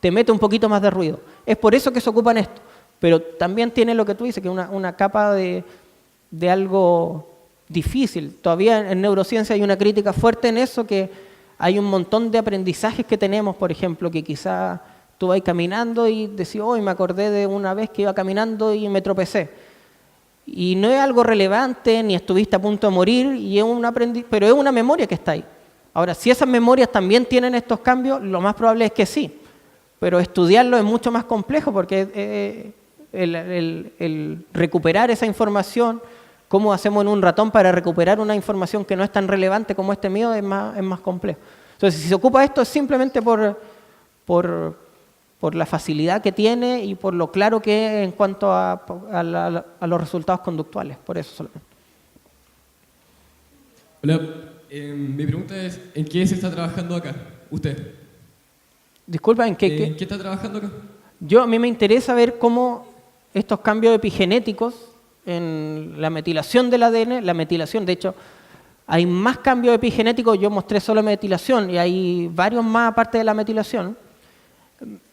te mete un poquito más de ruido. Es por eso que se ocupan esto. Pero también tiene lo que tú dices, que es una capa de algo difícil. Todavía en neurociencia hay una crítica fuerte en eso, que hay un montón de aprendizajes que tenemos, por ejemplo, que quizás tú vas caminando y decís, hoy me acordé de una vez que iba caminando y me tropecé. Y no es algo relevante, ni estuviste a punto de morir, pero es una memoria que está ahí. Ahora, si esas memorias también tienen estos cambios, lo más probable es que sí. Pero estudiarlo es mucho más complejo, porque el recuperar esa información, cómo hacemos en un ratón para recuperar una información que no es tan relevante como este mío, es más complejo. Entonces, si se ocupa esto es simplemente por la facilidad que tiene y por lo claro que es en cuanto a los resultados conductuales, por eso solamente. Hola, mi pregunta es, ¿en qué se está trabajando acá, usted? Disculpa, ¿en qué está trabajando acá? A mí me interesa ver cómo estos cambios epigenéticos en la metilación del ADN, de hecho, hay más cambios epigenéticos, yo mostré solo metilación y hay varios más aparte de la metilación.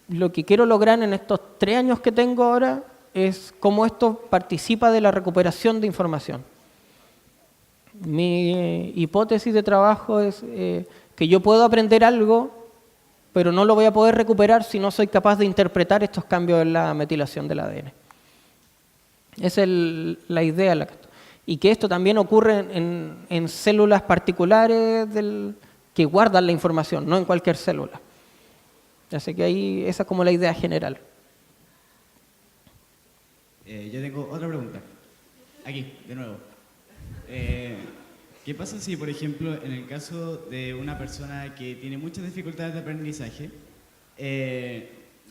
Lo que quiero lograr en estos 3 años que tengo ahora es cómo esto participa de la recuperación de información. Mi hipótesis de trabajo es que yo puedo aprender algo, pero no lo voy a poder recuperar si no soy capaz de interpretar estos cambios en la metilación del ADN. Esa es la idea. Y que esto también ocurre en células particulares que guardan la información, no en cualquier célula. Así que ahí esa es como la idea general. Yo tengo otra pregunta. Aquí, de nuevo. ¿Qué pasa si, por ejemplo, en el caso de una persona que tiene muchas dificultades de aprendizaje,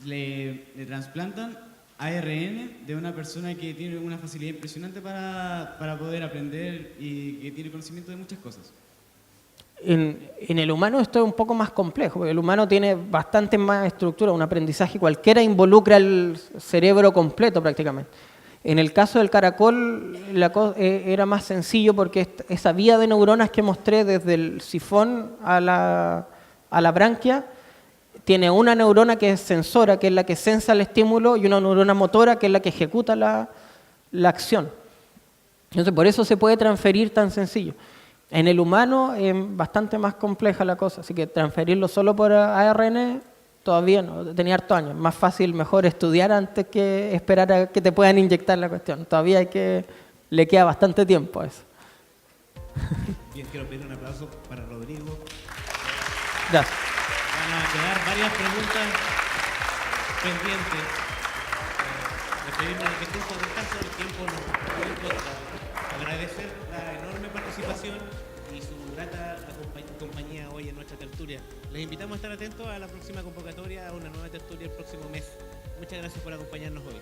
le trasplantan ARN de una persona que tiene una facilidad impresionante para poder aprender y que tiene conocimiento de muchas cosas? En el humano esto es un poco más complejo, porque el humano tiene bastante más estructura, un aprendizaje cualquiera involucra el cerebro completo prácticamente. En el caso del caracol era más sencillo porque esa vía de neuronas que mostré desde el sifón a la branquia tiene una neurona que es sensora, que es la que sensa el estímulo, y una neurona motora, que es la que ejecuta la acción. Entonces, por eso se puede transferir tan sencillo. En el humano es bastante más compleja la cosa, así que transferirlo solo por ARN todavía no, tenía harto años. Más fácil, mejor estudiar antes que esperar a que te puedan inyectar la cuestión. Todavía le queda bastante tiempo a eso. Bien, quiero pedir un aplauso para Rodrigo. Gracias. Van a quedar varias preguntas pendientes. Les pedimos que estén con descanso, el tiempo nos importa. Agradecer la enorme participación y su grata compañía hoy en nuestra tertulia. Les invitamos a estar atentos a la próxima convocatoria, a una nueva tertulia el próximo mes. Muchas gracias por acompañarnos hoy.